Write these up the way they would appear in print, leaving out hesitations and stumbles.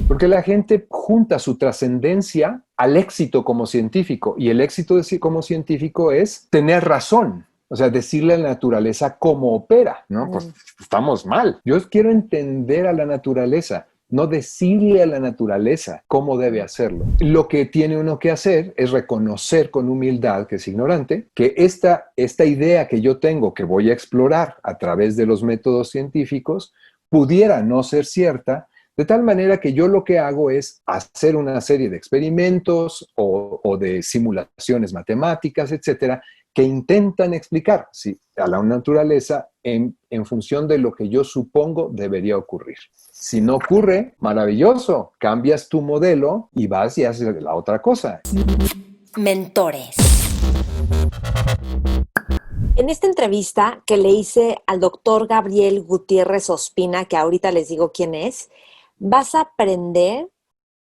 Porque la gente junta su trascendencia al éxito como científico, y el éxito como científico es tener razón. O sea, decirle a la naturaleza cómo opera, ¿no? Pues estamos mal. Yo quiero entender a la naturaleza, no decirle a la naturaleza cómo debe hacerlo. Lo que tiene uno que hacer es reconocer con humildad, que es ignorante, que esta idea que yo tengo, que voy a explorar a través de los métodos científicos, pudiera no ser cierta, de tal manera que yo lo que hago es hacer una serie de experimentos o de simulaciones matemáticas, etcétera, que intentan explicar a la naturaleza en función de lo que yo supongo debería ocurrir. Si no ocurre, maravilloso, cambias tu modelo y vas y haces la otra cosa. Mentores. En esta entrevista que le hice al doctor Gabriel Gutiérrez Ospina, que ahorita les digo quién es, vas a aprender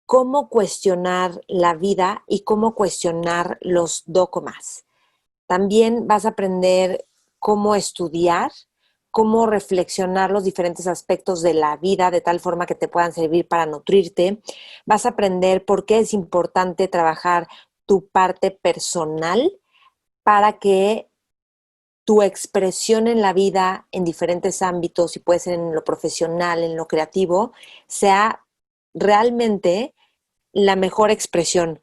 cómo cuestionar la vida y cómo cuestionar los dogmas. También vas a aprender cómo estudiar, cómo reflexionar los diferentes aspectos de la vida de tal forma que te puedan servir para nutrirte. Vas a aprender por qué es importante trabajar tu parte personal para que tu expresión en la vida en diferentes ámbitos, y puede ser en lo profesional, en lo creativo, sea realmente la mejor expresión.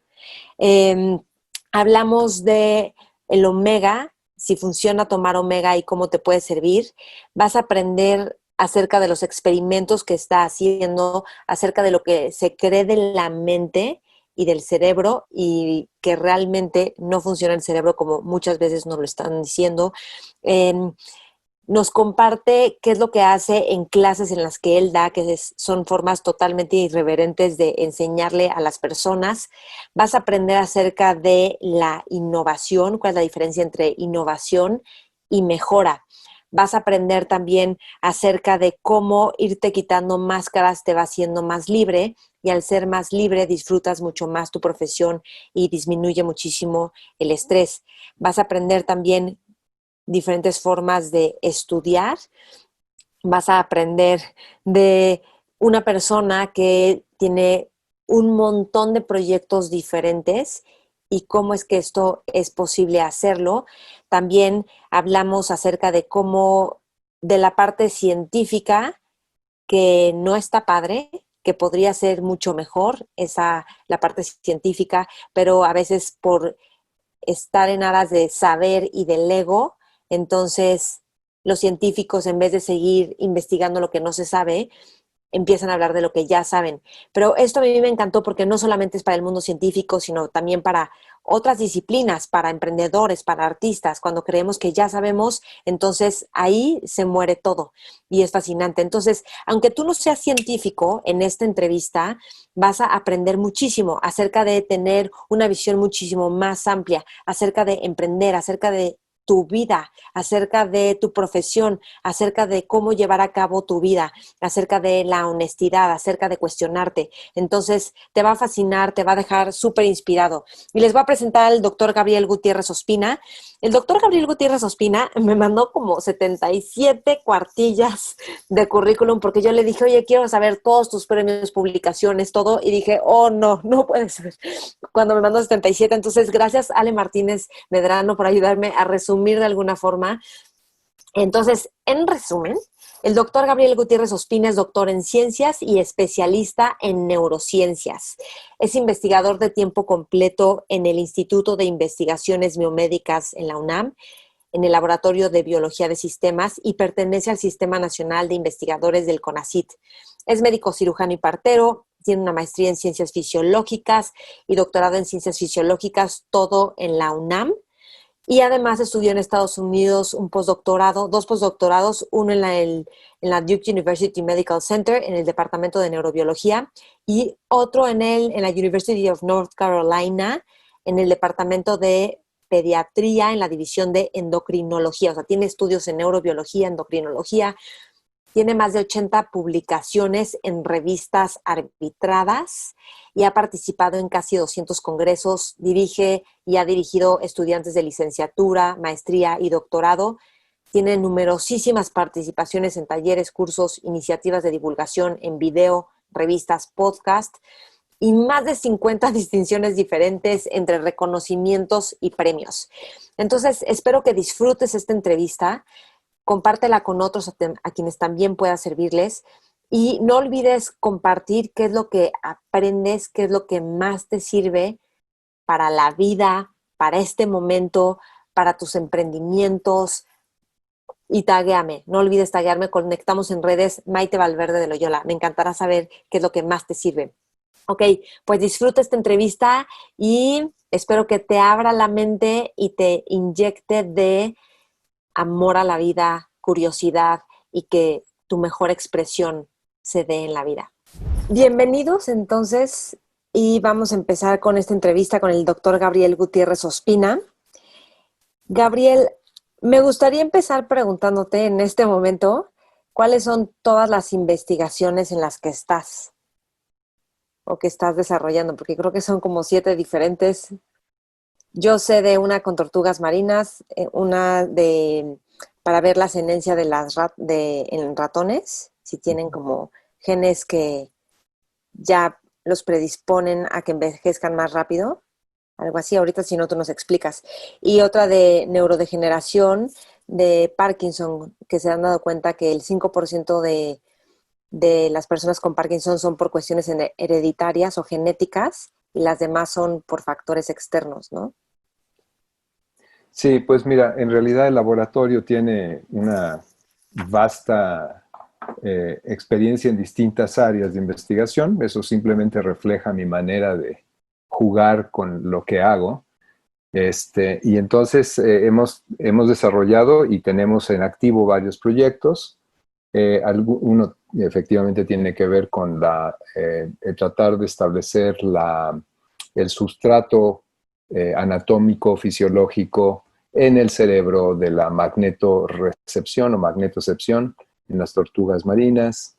Hablamos de el omega, si funciona tomar omega y cómo te puede servir. Vas a aprender acerca de los experimentos que está haciendo, acerca de lo que se cree de la mente y del cerebro, y que realmente no funciona el cerebro como muchas veces nos lo están diciendo. Nos comparte qué es lo que hace en clases en las que él da, son formas totalmente irreverentes de enseñarle a las personas. Vas a aprender acerca de la innovación, cuál es la diferencia entre innovación y mejora. Vas a aprender también acerca de cómo irte quitando máscaras te va haciendo más libre, y al ser más libre disfrutas mucho más tu profesión y disminuye muchísimo el estrés. Vas a aprender también diferentes formas de estudiar. Vas a aprender de una persona que tiene un montón de proyectos diferentes y cómo es que esto es posible hacerlo. También hablamos acerca de cómo, de la parte científica, que no está padre, que podría ser mucho mejor la parte científica, pero a veces por estar en aras de saber y del ego, entonces los científicos, en vez de seguir investigando lo que no se sabe, empiezan a hablar de lo que ya saben. Pero esto a mí me encantó porque no solamente es para el mundo científico, sino también para otras disciplinas, para emprendedores, para artistas. Cuando creemos que ya sabemos, entonces ahí se muere todo y es fascinante. Entonces, aunque tú no seas científico, en esta entrevista vas a aprender muchísimo acerca de tener una visión muchísimo más amplia, acerca de emprender, acerca de tu vida, acerca de tu profesión, acerca de cómo llevar a cabo tu vida, acerca de la honestidad, acerca de cuestionarte. Entonces, te va a fascinar, te va a dejar súper inspirado. Y les voy a presentar al doctor Gabriel Gutiérrez Ospina. El doctor Gabriel Gutiérrez Ospina me mandó como 77 cuartillas de currículum porque yo le dije, oye, quiero saber todos tus premios, publicaciones, todo. Y dije, oh, no, no puede ser. Cuando me mandó 77, entonces gracias Ale Martínez Medrano por ayudarme a resumir de alguna forma. Entonces, en resumen, el doctor Gabriel Gutiérrez Ospina es doctor en ciencias y especialista en neurociencias. Es investigador de tiempo completo en el Instituto de Investigaciones Biomédicas en la UNAM, en el Laboratorio de Biología de Sistemas, y pertenece al Sistema Nacional de Investigadores del CONACYT. Es médico cirujano y partero, tiene una maestría en ciencias fisiológicas y doctorado en ciencias fisiológicas, todo en la UNAM. Y además estudió en Estados Unidos un postdoctorado, dos postdoctorados, uno en la Duke University Medical Center, en el Departamento de Neurobiología, y otro en la University of North Carolina, en el Departamento de Pediatría, en la División de Endocrinología. O sea, tiene estudios en neurobiología, endocrinología. Tiene más de 80 publicaciones en revistas arbitradas y ha participado en casi 200 congresos. Dirige y ha dirigido estudiantes de licenciatura, maestría y doctorado. Tiene numerosísimas participaciones en talleres, cursos, iniciativas de divulgación en video, revistas, podcast y más de 50 distinciones diferentes entre reconocimientos y premios. Entonces, espero que disfrutes esta entrevista, compártela con otros a quienes también pueda servirles y no olvides compartir qué es lo que aprendes, qué es lo que más te sirve para la vida, para este momento, para tus emprendimientos, y taguéame, no olvides taguearme, conectamos en redes, Maite Valverde de Loyola, me encantará saber qué es lo que más te sirve. Ok, pues disfruta esta entrevista y espero que te abra la mente y te inyecte de amor a la vida, curiosidad y que tu mejor expresión se dé en la vida. Bienvenidos entonces y vamos a empezar con esta entrevista con el doctor Gabriel Gutiérrez Ospina. Gabriel, me gustaría empezar preguntándote en este momento, ¿cuáles son todas las investigaciones en las que estás o que estás desarrollando? Porque creo que son como 7 diferentes. Yo sé de una con tortugas marinas, para ver la ascendencia de en ratones, si tienen como genes que ya los predisponen a que envejezcan más rápido. Algo así, ahorita si no tú nos explicas. Y otra de neurodegeneración de Parkinson, que se han dado cuenta que el 5% de las personas con Parkinson son por cuestiones hereditarias o genéticas y las demás son por factores externos, ¿no? Sí, pues mira, en realidad el laboratorio tiene una vasta experiencia en distintas áreas de investigación. Eso simplemente refleja mi manera de jugar con lo que hago. Y entonces hemos desarrollado y tenemos en activo varios proyectos. Uno efectivamente tiene que ver con el tratar de establecer el sustrato anatómico, fisiológico en el cerebro de la magnetorecepción o magnetocepción en las tortugas marinas.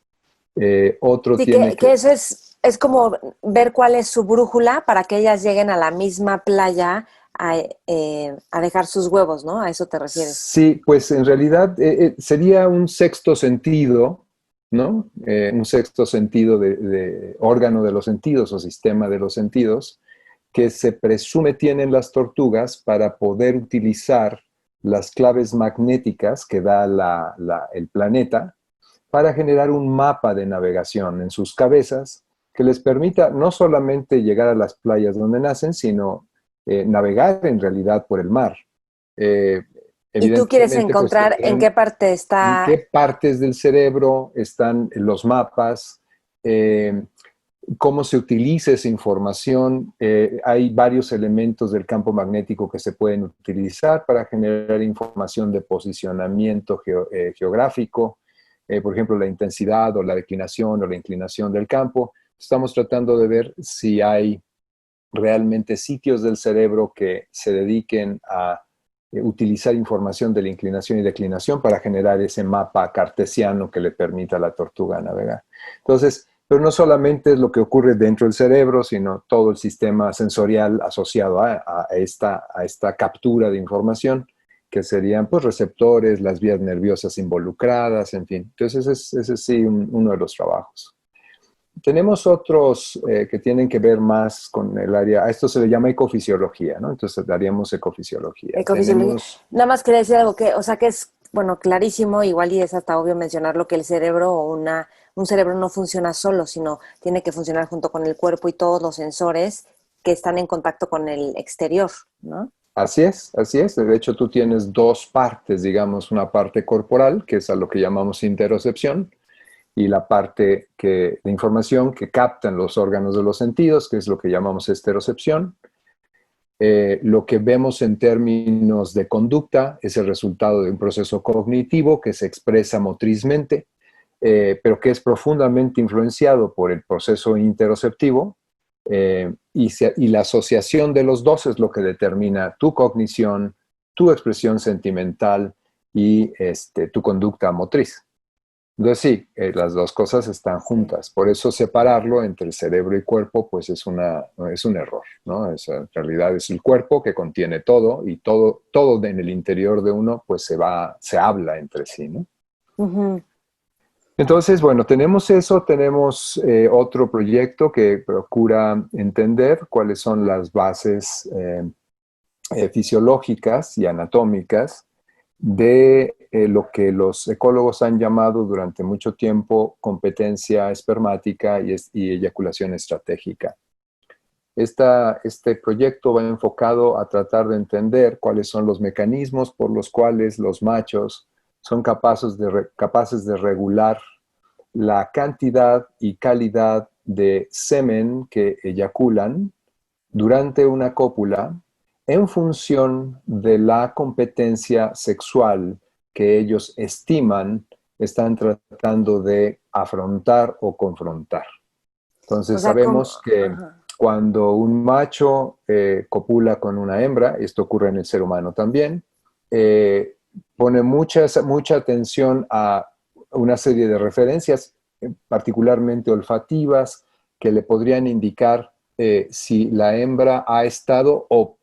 Otro Sí, tiene que eso es como ver cuál es su brújula para que ellas lleguen a la misma playa a dejar sus huevos, ¿no? ¿A eso te refieres? Sí, pues en realidad sería un sexto sentido, ¿no? Un sexto sentido de órgano de los sentidos o sistema de los sentidos que se presume tienen las tortugas para poder utilizar las claves magnéticas que da el planeta para generar un mapa de navegación en sus cabezas que les permita no solamente llegar a las playas donde nacen, sino navegar en realidad por el mar. Eh, Y tú quieres Evidentemente, pues encontrar en tendrán qué parte en está. qué partes del cerebro están los mapas, cómo se utiliza esa información. Hay varios elementos del campo magnético que se pueden utilizar para generar información de posicionamiento geográfico, por ejemplo, la intensidad o la declinación o la inclinación del campo. Estamos tratando de ver si hay realmente sitios del cerebro que se dediquen a utilizar información de la inclinación y declinación para generar ese mapa cartesiano que le permita a la tortuga navegar. Entonces, pero no solamente es lo que ocurre dentro del cerebro, sino todo el sistema sensorial asociado a esta captura de información, que serían pues receptores, las vías nerviosas involucradas, en fin. Entonces, ese es sí uno de los trabajos. Tenemos otros que tienen que ver más con el área, a esto se le llama ecofisiología, ¿no? Entonces daríamos ecofisiología. Ecofisiología. Tenemos, Nada más quería decir algo que, o sea, que es, bueno, clarísimo, igual y es hasta obvio mencionarlo, que el cerebro o un cerebro no funciona solo, sino tiene que funcionar junto con el cuerpo y todos los sensores que están en contacto con el exterior, ¿no? así es, así es. De hecho, tú tienes dos partes, digamos, una parte corporal, que es a lo que llamamos interocepción, y la parte de información que captan los órganos de los sentidos, que es lo que llamamos esterocepción. Lo que vemos en términos de conducta es el resultado de un proceso cognitivo que se expresa motrizmente, pero que es profundamente influenciado por el proceso interoceptivo, y la asociación de los dos es lo que determina tu cognición, tu expresión sentimental y tu conducta motriz. Entonces sí, las dos cosas están juntas. Por eso separarlo entre el cerebro y cuerpo, pues es un error, ¿no? En realidad es el cuerpo que contiene todo y todo en el interior de uno, pues se habla entre sí, ¿no? Uh-huh. Entonces, bueno, tenemos eso, tenemos otro proyecto que procura entender cuáles son las bases fisiológicas y anatómicas de lo que los ecólogos han llamado durante mucho tiempo competencia espermática y eyaculación estratégica. Este proyecto va enfocado a tratar de entender cuáles son los mecanismos por los cuales los machos son capaces de regular la cantidad y calidad de semen que eyaculan durante una cópula en función de la competencia sexual que ellos estiman están tratando de afrontar o confrontar. O Entonces sea, como, sabemos que ajá. cuando un macho copula con una hembra, esto ocurre en el ser humano también, eh, pone mucha atención a una serie de referencias, particularmente olfativas, que le podrían indicar si la hembra ha estado o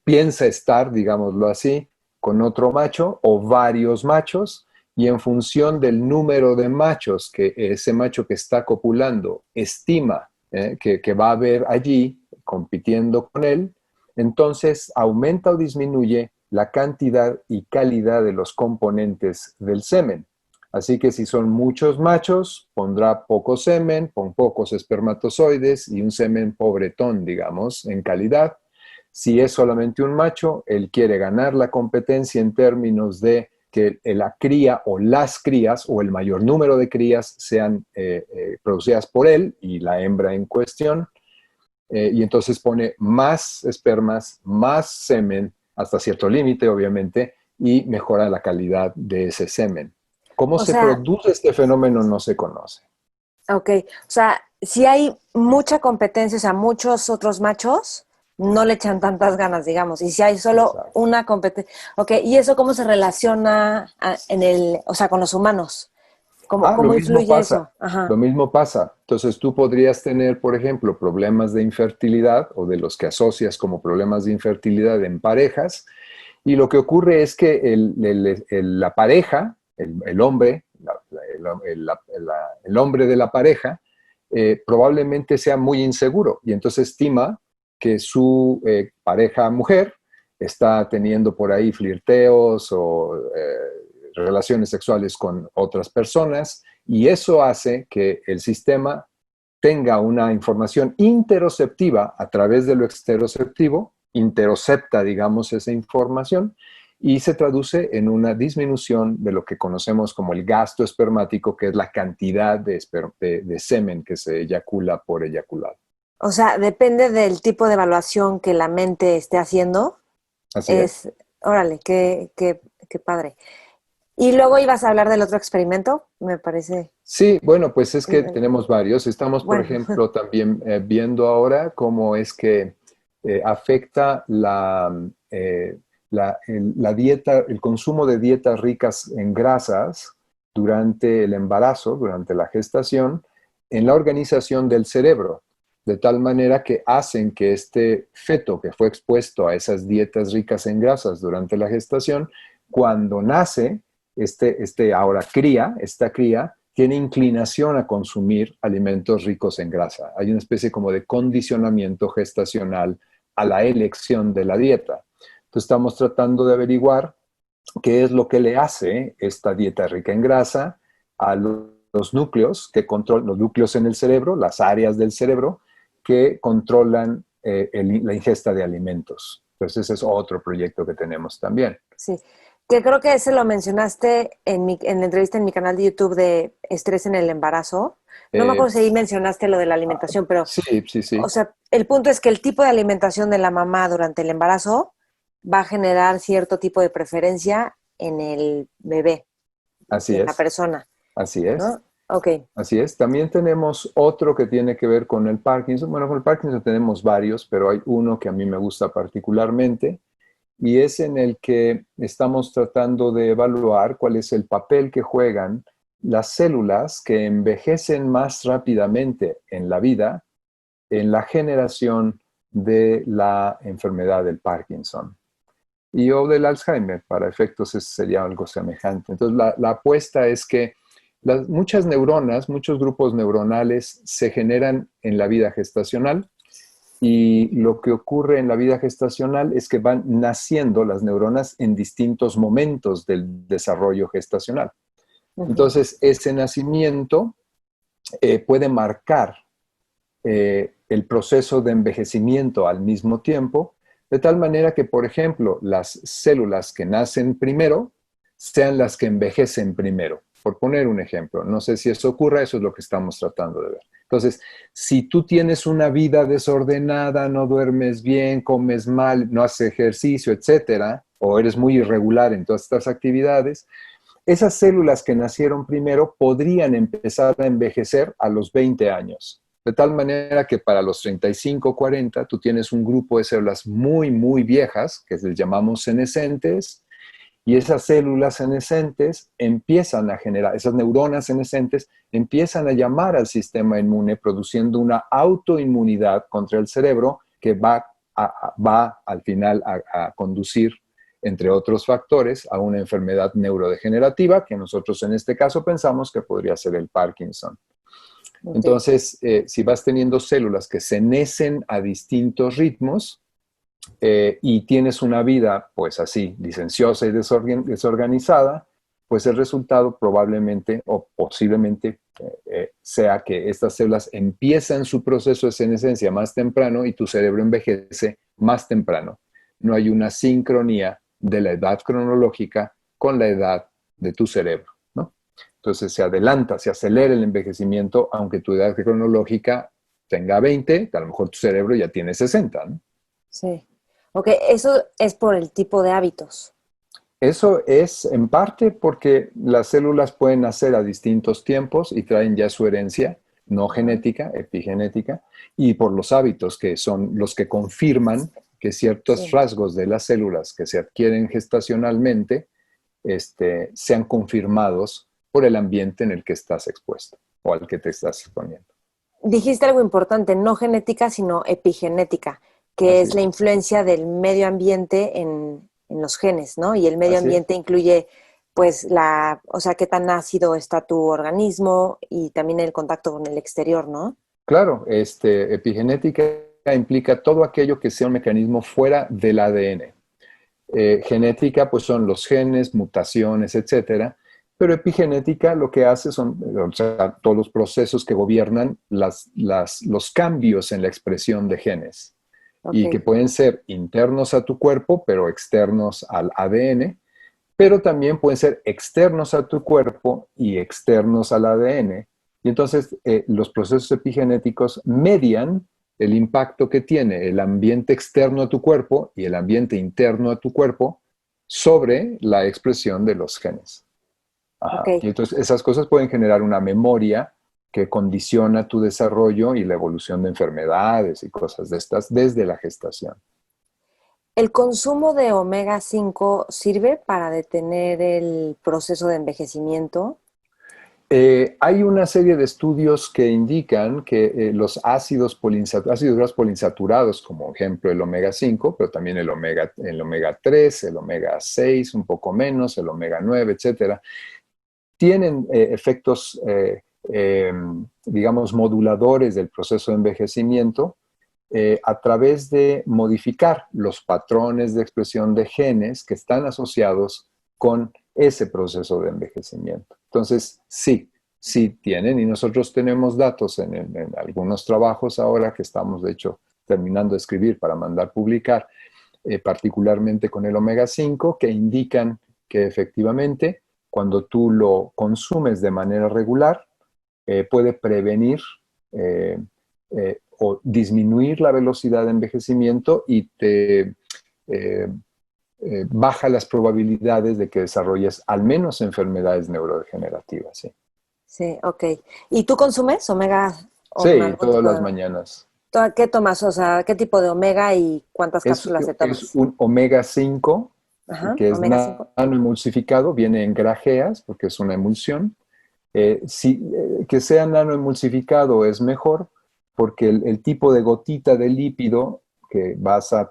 piensa estar, digámoslo así, con otro macho o varios machos, y en función del número de machos que ese macho que está copulando estima que va a haber allí compitiendo con él, entonces aumenta o disminuye la cantidad y calidad de los componentes del semen. Así que si son muchos machos, pondrá poco semen, con pocos espermatozoides y un semen pobretón, digamos, en calidad. Si es solamente un macho, él quiere ganar la competencia en términos de que la cría o las crías o el mayor número de crías sean producidas por él y la hembra en cuestión. Y entonces pone más espermas, más semen, hasta cierto límite, obviamente, y mejora la calidad de ese semen. ¿Cómo O se sea, produce este fenómeno? No se conoce. ok. O sea, si hay mucha competencia, o sea, muchos otros machos, no le echan tantas ganas, digamos. Y si hay solo Exacto. una competencia. Ok, ¿y eso cómo se relaciona en el, o sea, con los humanos? ¿Cómo, Lo cómo mismo influye pasa, eso? Ajá. lo mismo pasa. Entonces tú podrías tener, por ejemplo, problemas de infertilidad o de los que asocias como problemas de infertilidad en parejas, y lo que ocurre es que la pareja, el hombre, el hombre de la pareja, probablemente sea muy inseguro y entonces estima que su pareja mujer está teniendo por ahí flirteos o relaciones sexuales con otras personas, y eso hace que el sistema tenga una información interoceptiva a través de lo exteroceptivo, interocepta, digamos, esa información, y se traduce en una disminución de lo que conocemos como el gasto espermático, que es la cantidad de semen que se eyacula por eyaculado. O sea, depende del tipo de evaluación que la mente esté haciendo. Así es. Es, órale, qué padre. Y luego ibas a hablar del otro experimento, me parece. Sí, bueno, pues es que el- tenemos varios. Estamos, por bueno, ejemplo, también viendo ahora cómo es que afecta la dieta, el consumo de dietas ricas en grasas durante el embarazo, durante la gestación, en la organización del cerebro, de tal manera que hacen que este feto que fue expuesto a esas dietas ricas en grasas durante la gestación, cuando nace, esta cría, tiene inclinación a consumir alimentos ricos en grasa. Hay una especie como de condicionamiento gestacional a la elección de la dieta. Entonces estamos tratando de averiguar qué es lo que le hace esta dieta rica en grasa a los núcleos que controlan, los núcleos en el cerebro, las áreas del cerebro que controlan la ingesta de alimentos. Entonces ese es otro proyecto que tenemos también. sí. Que creo que ese lo mencionaste en la entrevista en mi canal de YouTube de estrés en el embarazo. No me Eh, acuerdo si ahí mencionaste lo de la alimentación, pero, sí, sí, o sí, sea, el punto es que el tipo de alimentación de la mamá durante el embarazo va a generar cierto tipo de preferencia en el bebé, así en la es, persona, así es. ¿no? Ok. Así es. También tenemos otro que tiene que ver con el Parkinson. Bueno, con el Parkinson tenemos varios, pero hay uno que a mí me gusta particularmente y es en el que estamos tratando de evaluar cuál es el papel que juegan las células que envejecen más rápidamente en la vida en la generación de la enfermedad del Parkinson y o del Alzheimer. Para efectos sería algo semejante. Entonces, la apuesta es que Muchas neuronas, muchos grupos neuronales se generan en la vida gestacional y lo que ocurre en la vida gestacional es que van naciendo las neuronas en distintos momentos del desarrollo gestacional. Entonces, ese nacimiento puede marcar el proceso de envejecimiento al mismo tiempo, de tal manera que, por ejemplo, las células que nacen primero sean las que envejecen primero. Por poner un ejemplo, no sé si eso ocurra, eso es lo que estamos tratando de ver. Entonces, si tú tienes una vida desordenada, no duermes bien, comes mal, no haces ejercicio, etcétera, o eres muy irregular en todas estas actividades, esas células que nacieron primero podrían empezar a envejecer a los 20 años. De tal manera que para los 35, 40, tú tienes un grupo de células muy, muy viejas, que les llamamos senescentes, y esas células senescentes empiezan a generar, esas neuronas senescentes empiezan a llamar al sistema inmune produciendo una autoinmunidad contra el cerebro que va al final a conducir, entre otros factores, a una enfermedad neurodegenerativa que nosotros en este caso pensamos que podría ser el Parkinson. Okay. Entonces, si vas teniendo células que senescen a distintos ritmos, y tienes una vida, pues así, licenciosa y desorganizada, pues el resultado probablemente o posiblemente sea que estas células empiezan su proceso de senescencia más temprano y tu cerebro envejece más temprano. No hay una sincronía de la edad cronológica con la edad de tu cerebro, ¿no? Entonces se adelanta, se acelera el envejecimiento, aunque tu edad cronológica tenga 20, a lo mejor tu cerebro ya tiene 60, ¿no? Sí. Ok, eso es por el tipo de hábitos. Eso es en parte porque las células pueden nacer a distintos tiempos y traen ya su herencia, no genética, epigenética, y por los hábitos que son los que confirman que ciertos rasgos de las células que se adquieren gestacionalmente sean confirmados por el ambiente en el que estás expuesto o al que te estás exponiendo. Dijiste algo importante, no genética, sino epigenética, que es la influencia del medio ambiente en los genes, ¿no? Y el medio ambiente incluye, pues, o sea, qué tan ácido está tu organismo y también el contacto con el exterior, ¿no? Claro, epigenética implica todo aquello que sea un mecanismo fuera del ADN. Genética, pues, son los genes, mutaciones, etcétera. Pero epigenética lo que hace son, o sea, todos los procesos que gobiernan los cambios en la expresión de genes. Okay. Y que pueden ser internos a tu cuerpo, pero externos al ADN, pero también pueden ser externos a tu cuerpo y externos al ADN. Y entonces los procesos epigenéticos median el impacto que tiene el ambiente externo a tu cuerpo y el ambiente interno a tu cuerpo sobre la expresión de los genes. Okay. Y entonces esas cosas pueden generar una memoria que condiciona tu desarrollo y la evolución de enfermedades y cosas de estas desde la gestación. ¿El consumo de omega 5 sirve para detener el proceso de envejecimiento? Hay una serie de estudios que indican que los ácidos grasos poliinsaturados, como ejemplo el omega 5, pero también el omega 3, el omega 6, un poco menos, el omega 9, etcétera, tienen efectos digamos, moduladores del proceso de envejecimiento a través de modificar los patrones de expresión de genes que están asociados con ese proceso de envejecimiento. Entonces, sí tienen, y nosotros tenemos datos en algunos trabajos ahora que estamos, de hecho, terminando de escribir para mandar publicar, particularmente con el omega 5, que indican que efectivamente, cuando tú lo consumes de manera regular, puede prevenir o disminuir la velocidad de envejecimiento y te baja las probabilidades de que desarrolles al menos enfermedades neurodegenerativas. Sí, sí, ok. ¿Y tú consumes omega? Sí, todas las mañanas. ¿Qué tomas? O sea, ¿qué tipo de omega y cuántas cápsulas te tomas? Es un omega 5, que es nanoemulsificado, viene en grajeas porque es una emulsión. Que sea nanoemulsificado es mejor porque el tipo de gotita de lípido que vas a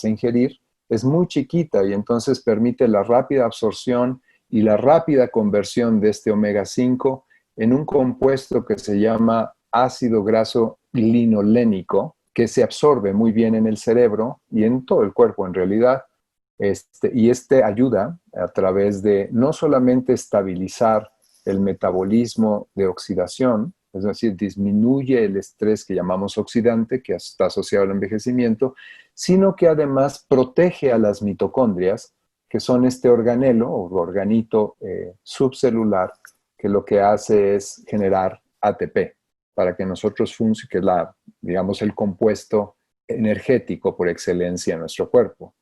ingerir es muy chiquita y entonces permite la rápida absorción y la rápida conversión de este omega 5 en un compuesto que se llama ácido graso linolénico, que se absorbe muy bien en el cerebro y en todo el cuerpo en realidad. Y ayuda a través de no solamente estabilizar el metabolismo de oxidación, es decir, disminuye el estrés que llamamos oxidante, que está asociado al envejecimiento, sino que además protege a las mitocondrias, que son este organelo o organito subcelular, que lo que hace es generar ATP para que nosotros funcione, que es digamos, el compuesto energético por excelencia en nuestro cuerpo.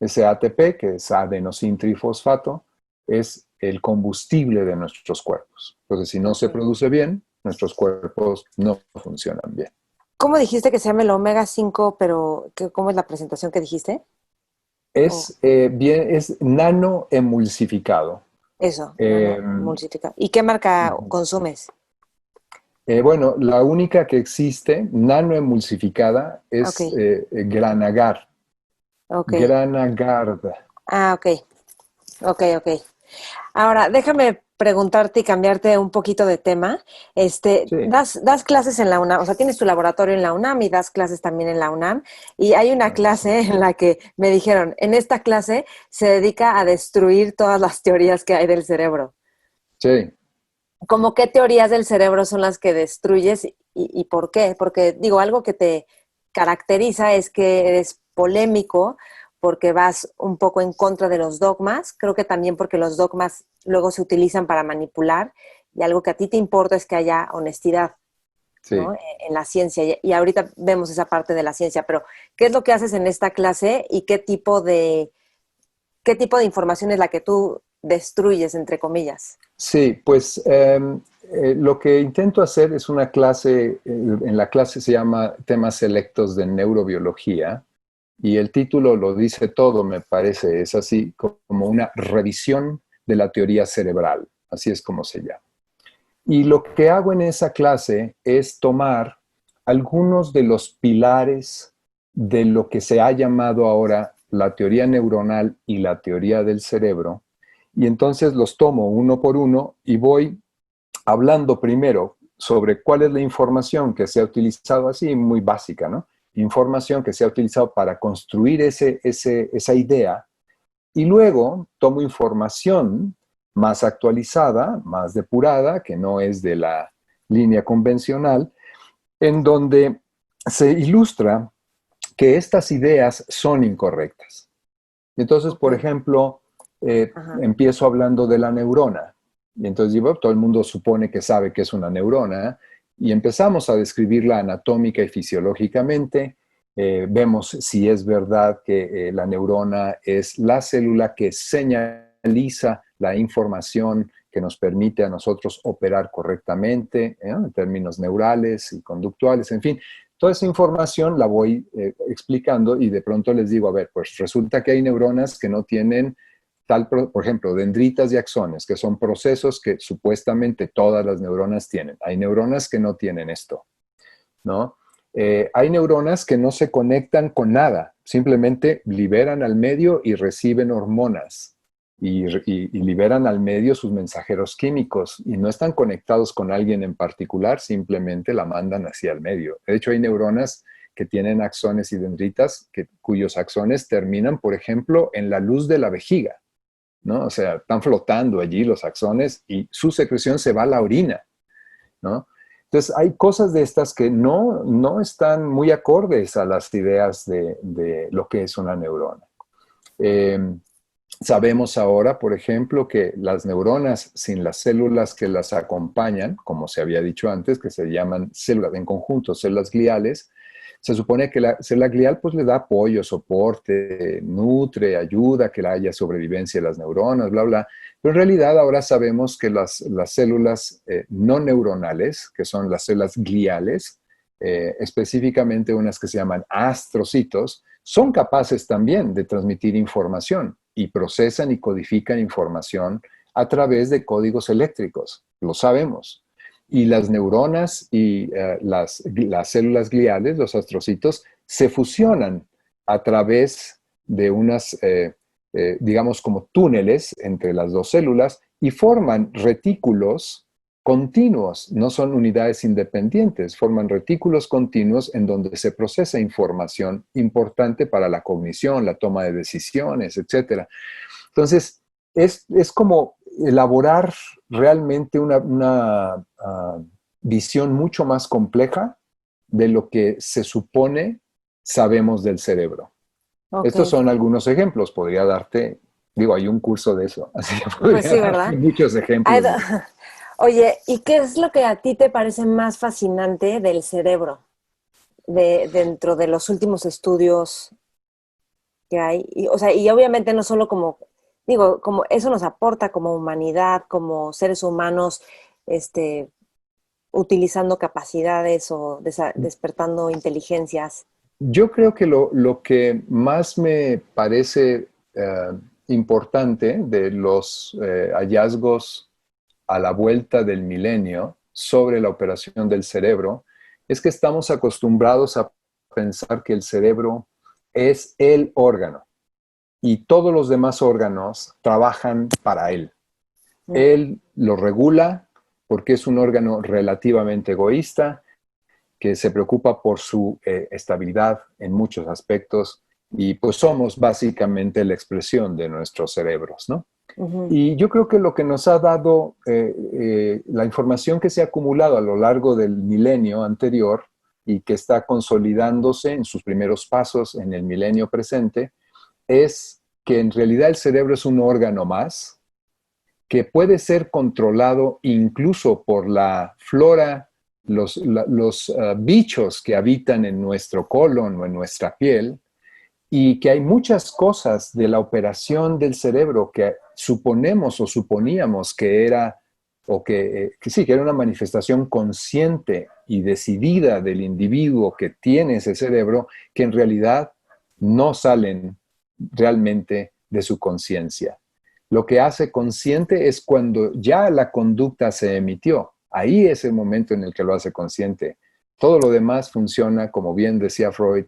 Ese ATP, que es adenosintrifosfato, es el combustible de nuestros cuerpos. Entonces, si no se produce bien, nuestros cuerpos no funcionan bien. ¿Cómo dijiste que se llama el omega 5, pero cómo es la presentación que dijiste? Es nanoemulsificado. Eso, nanoemulsificado. ¿Y qué marca consumes? Bueno, la única que existe nanoemulsificada es Ok, Granagar. ok. Granagard. Ah, ok, ok. Ahora, déjame preguntarte y cambiarte un poquito de tema. Sí. Das clases en la UNAM, o sea, tienes tu laboratorio en la UNAM y das clases también en la UNAM. Y hay una Ajá. clase en la que me dijeron, en esta clase se dedica a destruir todas las teorías que hay del cerebro. Sí. ¿Cómo qué teorías del cerebro son las que destruyes y por qué? Porque digo, algo que te caracteriza es que eres polémico porque vas un poco en contra de los dogmas, creo que también porque los dogmas luego se utilizan para manipular y algo que a ti te importa es que haya honestidad, ¿no? Sí. En la ciencia y ahorita vemos esa parte de la ciencia, pero ¿qué es lo que haces en esta clase y qué tipo de información es la que tú destruyes, entre comillas? Sí, pues lo que intento hacer es una clase, en la clase se llama Temas Selectos de Neurobiología, y el título lo dice todo, me parece, es así como una revisión de la teoría cerebral, así es como se llama. Y lo que hago en esa clase es tomar algunos de los pilares de lo que se ha llamado ahora la teoría neuronal y la teoría del cerebro, y entonces los tomo uno por uno y voy hablando primero sobre cuál es la información que se ha utilizado, así muy básica, ¿no? Información que se ha utilizado para construir esa idea, y luego tomo información más actualizada, más depurada, que no es de la línea convencional, en donde se ilustra que estas ideas son incorrectas. Entonces, Ok, por ejemplo, ajá. empiezo hablando de la neurona. Y entonces digo, todo el mundo supone que sabe que es una neurona, y empezamos a describirla anatómica y fisiológicamente. Vemos si es verdad que la neurona es la célula que señaliza la información que nos permite a nosotros operar correctamente, en términos neurales y conductuales, en fin. Toda esa información la voy explicando, y de pronto les digo, a ver, pues resulta que hay neuronas que no tienen por ejemplo, dendritas y axones, que son procesos que supuestamente todas las neuronas tienen. Hay neuronas que no tienen esto, ¿no? Hay neuronas que no se conectan con nada, simplemente liberan al medio y reciben hormonas, y liberan al medio sus mensajeros químicos, y no están conectados con alguien en particular, simplemente la mandan hacia el medio. De hecho, hay neuronas que tienen axones y dendritas cuyos axones terminan, por ejemplo, en la luz de la vejiga, ¿no? O sea, están flotando allí los axones y su secreción se va a la orina, ¿no? Entonces, hay cosas de estas que no están muy acordes a las ideas de lo que es una neurona. Eh, Sabemos ahora, por ejemplo, que las neuronas sin las células que las acompañan, como se había dicho antes, que se llaman células en conjunto, células gliales, se supone que la célula glial pues le da apoyo, soporte, nutre, ayuda a que haya sobrevivencia de las neuronas, bla, bla. Pero en realidad ahora sabemos que las células no neuronales, que son las células gliales, específicamente unas que se llaman astrocitos, son capaces también de transmitir información, y procesan y codifican información a través de códigos eléctricos, lo sabemos. Y las neuronas y las células gliales, los astrocitos, se fusionan a través de digamos, como túneles entre las dos células, y forman retículos continuos, no son unidades independientes, forman retículos continuos en donde se procesa información importante para la cognición, la toma de decisiones, etc. Entonces, es como elaborar realmente una visión mucho más compleja de lo que se supone sabemos del cerebro. Estos Ok. son algunos ejemplos, podría darte, digo, hay un curso de eso, así que Pues podría sí, darte ¿verdad? muchos Ay, ejemplos. Oye, ¿y qué es lo que a ti te parece más fascinante del cerebro dentro de los últimos estudios que hay? Y, o sea, y obviamente no solo como, digo, como eso nos aporta como humanidad, como seres humanos, este, utilizando capacidades o despertando inteligencias. Yo creo que lo que más me parece importante de los hallazgos a la vuelta del milenio sobre la operación del cerebro es que estamos acostumbrados a pensar que el cerebro es el órgano y todos los demás órganos trabajan para él. Mm. Él lo regula porque es un órgano relativamente egoísta que se preocupa por su estabilidad en muchos aspectos y pues somos básicamente la expresión de nuestros cerebros, ¿no? Ujú. Y yo creo que lo que nos ha dado la información que se ha acumulado a lo largo del milenio anterior y que está consolidándose en sus primeros pasos en el milenio presente, es que en realidad el cerebro es un órgano más que puede ser controlado incluso por la flora, los bichos que habitan en nuestro colon o en nuestra piel, y que hay muchas cosas de la operación del cerebro que suponemos o suponíamos que era, o que sí, que era una manifestación consciente y decidida del individuo que tiene ese cerebro, que en realidad no salen realmente de su conciencia. Lo que hace consciente es cuando ya la conducta se emitió. Ahí es el momento en el que lo hace consciente. Todo lo demás funciona, como bien decía Freud,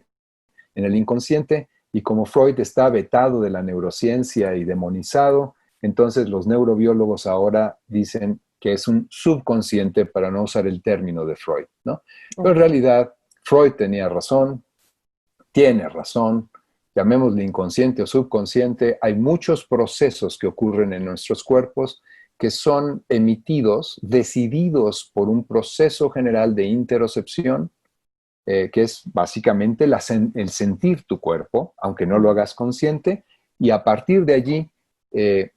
en el inconsciente, y como Freud está vetado de la neurociencia y demonizado, entonces los neurobiólogos ahora dicen que es un subconsciente para no usar el término de Freud, ¿no? Pero en Ok. realidad Freud tenía razón, tiene razón, llamémosle inconsciente o subconsciente, hay muchos procesos que ocurren en nuestros cuerpos que son emitidos, decididos por un proceso general de interocepción, que es básicamente el sentir tu cuerpo, aunque no lo hagas consciente, y a partir de allí eh,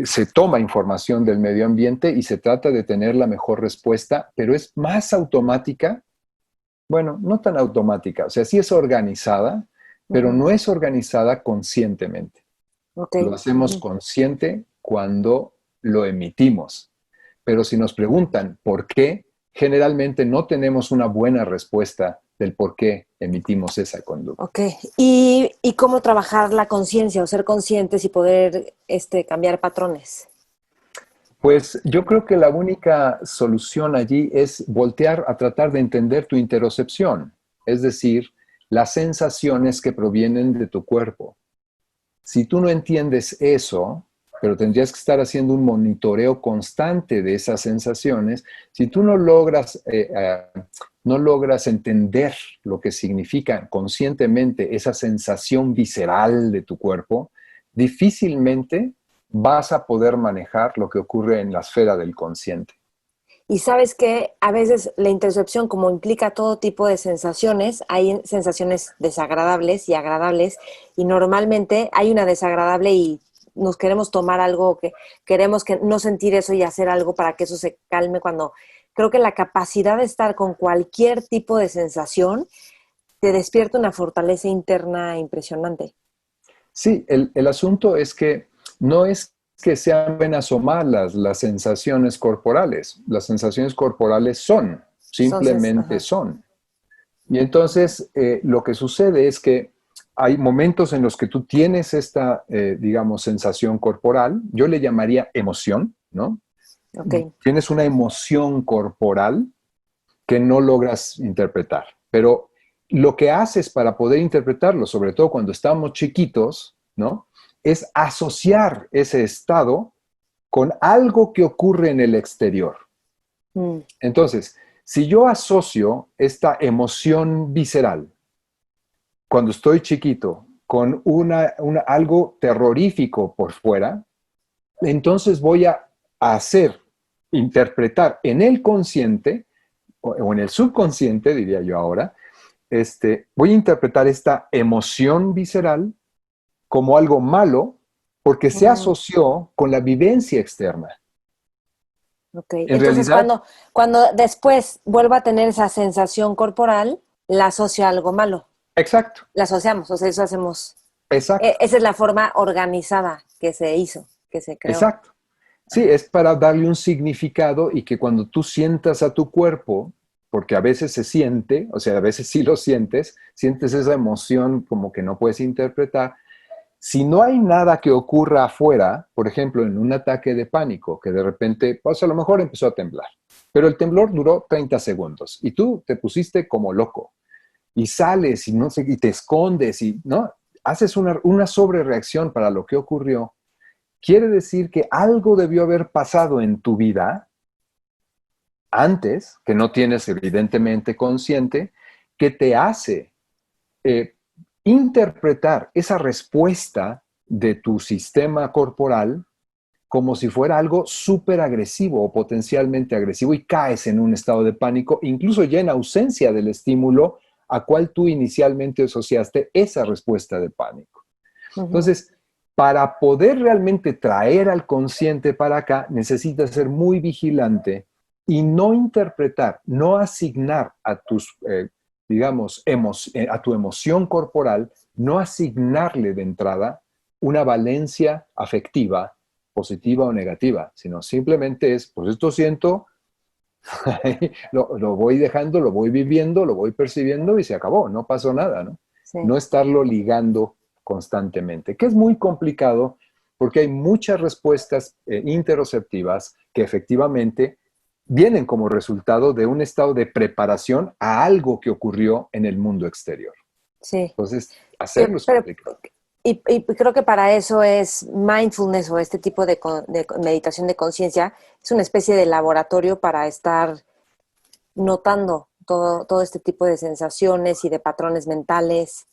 se toma información del medio ambiente y se trata de tener la mejor respuesta, pero es más automática. Bueno, no tan automática, o sea, sí es organizada, pero Ujú. no es organizada conscientemente. Ok. Lo hacemos Ujú. consciente cuando lo emitimos. Pero si nos preguntan por qué, generalmente no tenemos una buena respuesta del por qué emitimos esa conducta. Ok. ¿Y cómo trabajar la conciencia o ser conscientes y poder cambiar patrones? Pues yo creo que la única solución allí es voltear a tratar de entender tu interocepción, es decir, las sensaciones que provienen de tu cuerpo. Si tú no entiendes eso, pero tendrías que estar haciendo un monitoreo constante de esas sensaciones, si tú no logras entender lo que significa conscientemente esa sensación visceral de tu cuerpo, difícilmente vas a poder manejar lo que ocurre en la esfera del consciente. Y sabes que a veces la interocepción, como implica todo tipo de sensaciones, hay sensaciones desagradables y agradables, y normalmente hay una desagradable y nos queremos tomar algo, que queremos que no sentir eso y hacer algo para que eso se calme, cuando creo que la capacidad de estar con cualquier tipo de sensación te despierta una fortaleza interna impresionante. Sí, el asunto es que no es que sean buenas o malas las sensaciones corporales. Las sensaciones corporales son, Entonces, simplemente ajá. son. Y entonces lo que sucede es que hay momentos en los que tú tienes esta, digamos, sensación corporal, yo le llamaría emoción, ¿no? Ok. Tienes una emoción corporal que no logras interpretar, pero lo que haces para poder interpretarlo, sobre todo cuando estamos chiquitos, ¿no? Es asociar ese estado con algo que ocurre en el exterior. Mm. Entonces, si yo asocio esta emoción visceral cuando estoy chiquito con algo terrorífico por fuera, entonces voy a hacer, interpretar en el consciente o en el subconsciente, diría yo ahora, voy a interpretar esta emoción visceral como algo malo porque se Mm. asoció con la vivencia externa. Ok, En entonces realidad, cuando después vuelvo a tener esa sensación corporal, la asocio a algo malo. exacto, La asociamos, o sea, eso hacemos. exacto, Esa es la forma organizada que se hizo, que se creó. exacto. Sí, es para darle un significado y que cuando tú sientas a tu cuerpo, porque a veces se siente, o sea, a veces sí lo sientes, sientes esa emoción como que no puedes interpretar. Si no hay nada que ocurra afuera, por ejemplo, en un ataque de pánico, que de repente, pues a lo mejor empezó a temblar, pero el temblor duró 30 segundos y tú te pusiste como loco y sales y no sé, y te escondes y no, haces una sobrereacción para lo que ocurrió. Quiere decir que algo debió haber pasado en tu vida antes, que no tienes evidentemente consciente, que te hace eh, interpretar esa respuesta de tu sistema corporal como si fuera algo súper agresivo o potencialmente agresivo y caes en un estado de pánico, incluso ya en ausencia del estímulo a cual tú inicialmente asociaste esa respuesta de pánico. Ujú. Entonces, para poder realmente traer al consciente para acá, necesitas ser muy vigilante y no interpretar, no asignar a tus, digamos, a tu emoción corporal, no asignarle de entrada una valencia afectiva, positiva o negativa, sino simplemente es, pues esto siento, lo voy dejando, lo voy viviendo, lo voy percibiendo y se acabó, no pasó nada, ¿no? Sí. No estarlo ligando constantemente, que es muy complicado porque hay muchas respuestas interoceptivas que efectivamente vienen como resultado de un estado de preparación a algo que ocurrió en el mundo exterior. Sí. Entonces, hacerlo es Pero, complicado. y creo que para eso es mindfulness o este tipo de meditación de conciencia, es una especie de laboratorio para estar notando todo este tipo de sensaciones y de patrones mentales.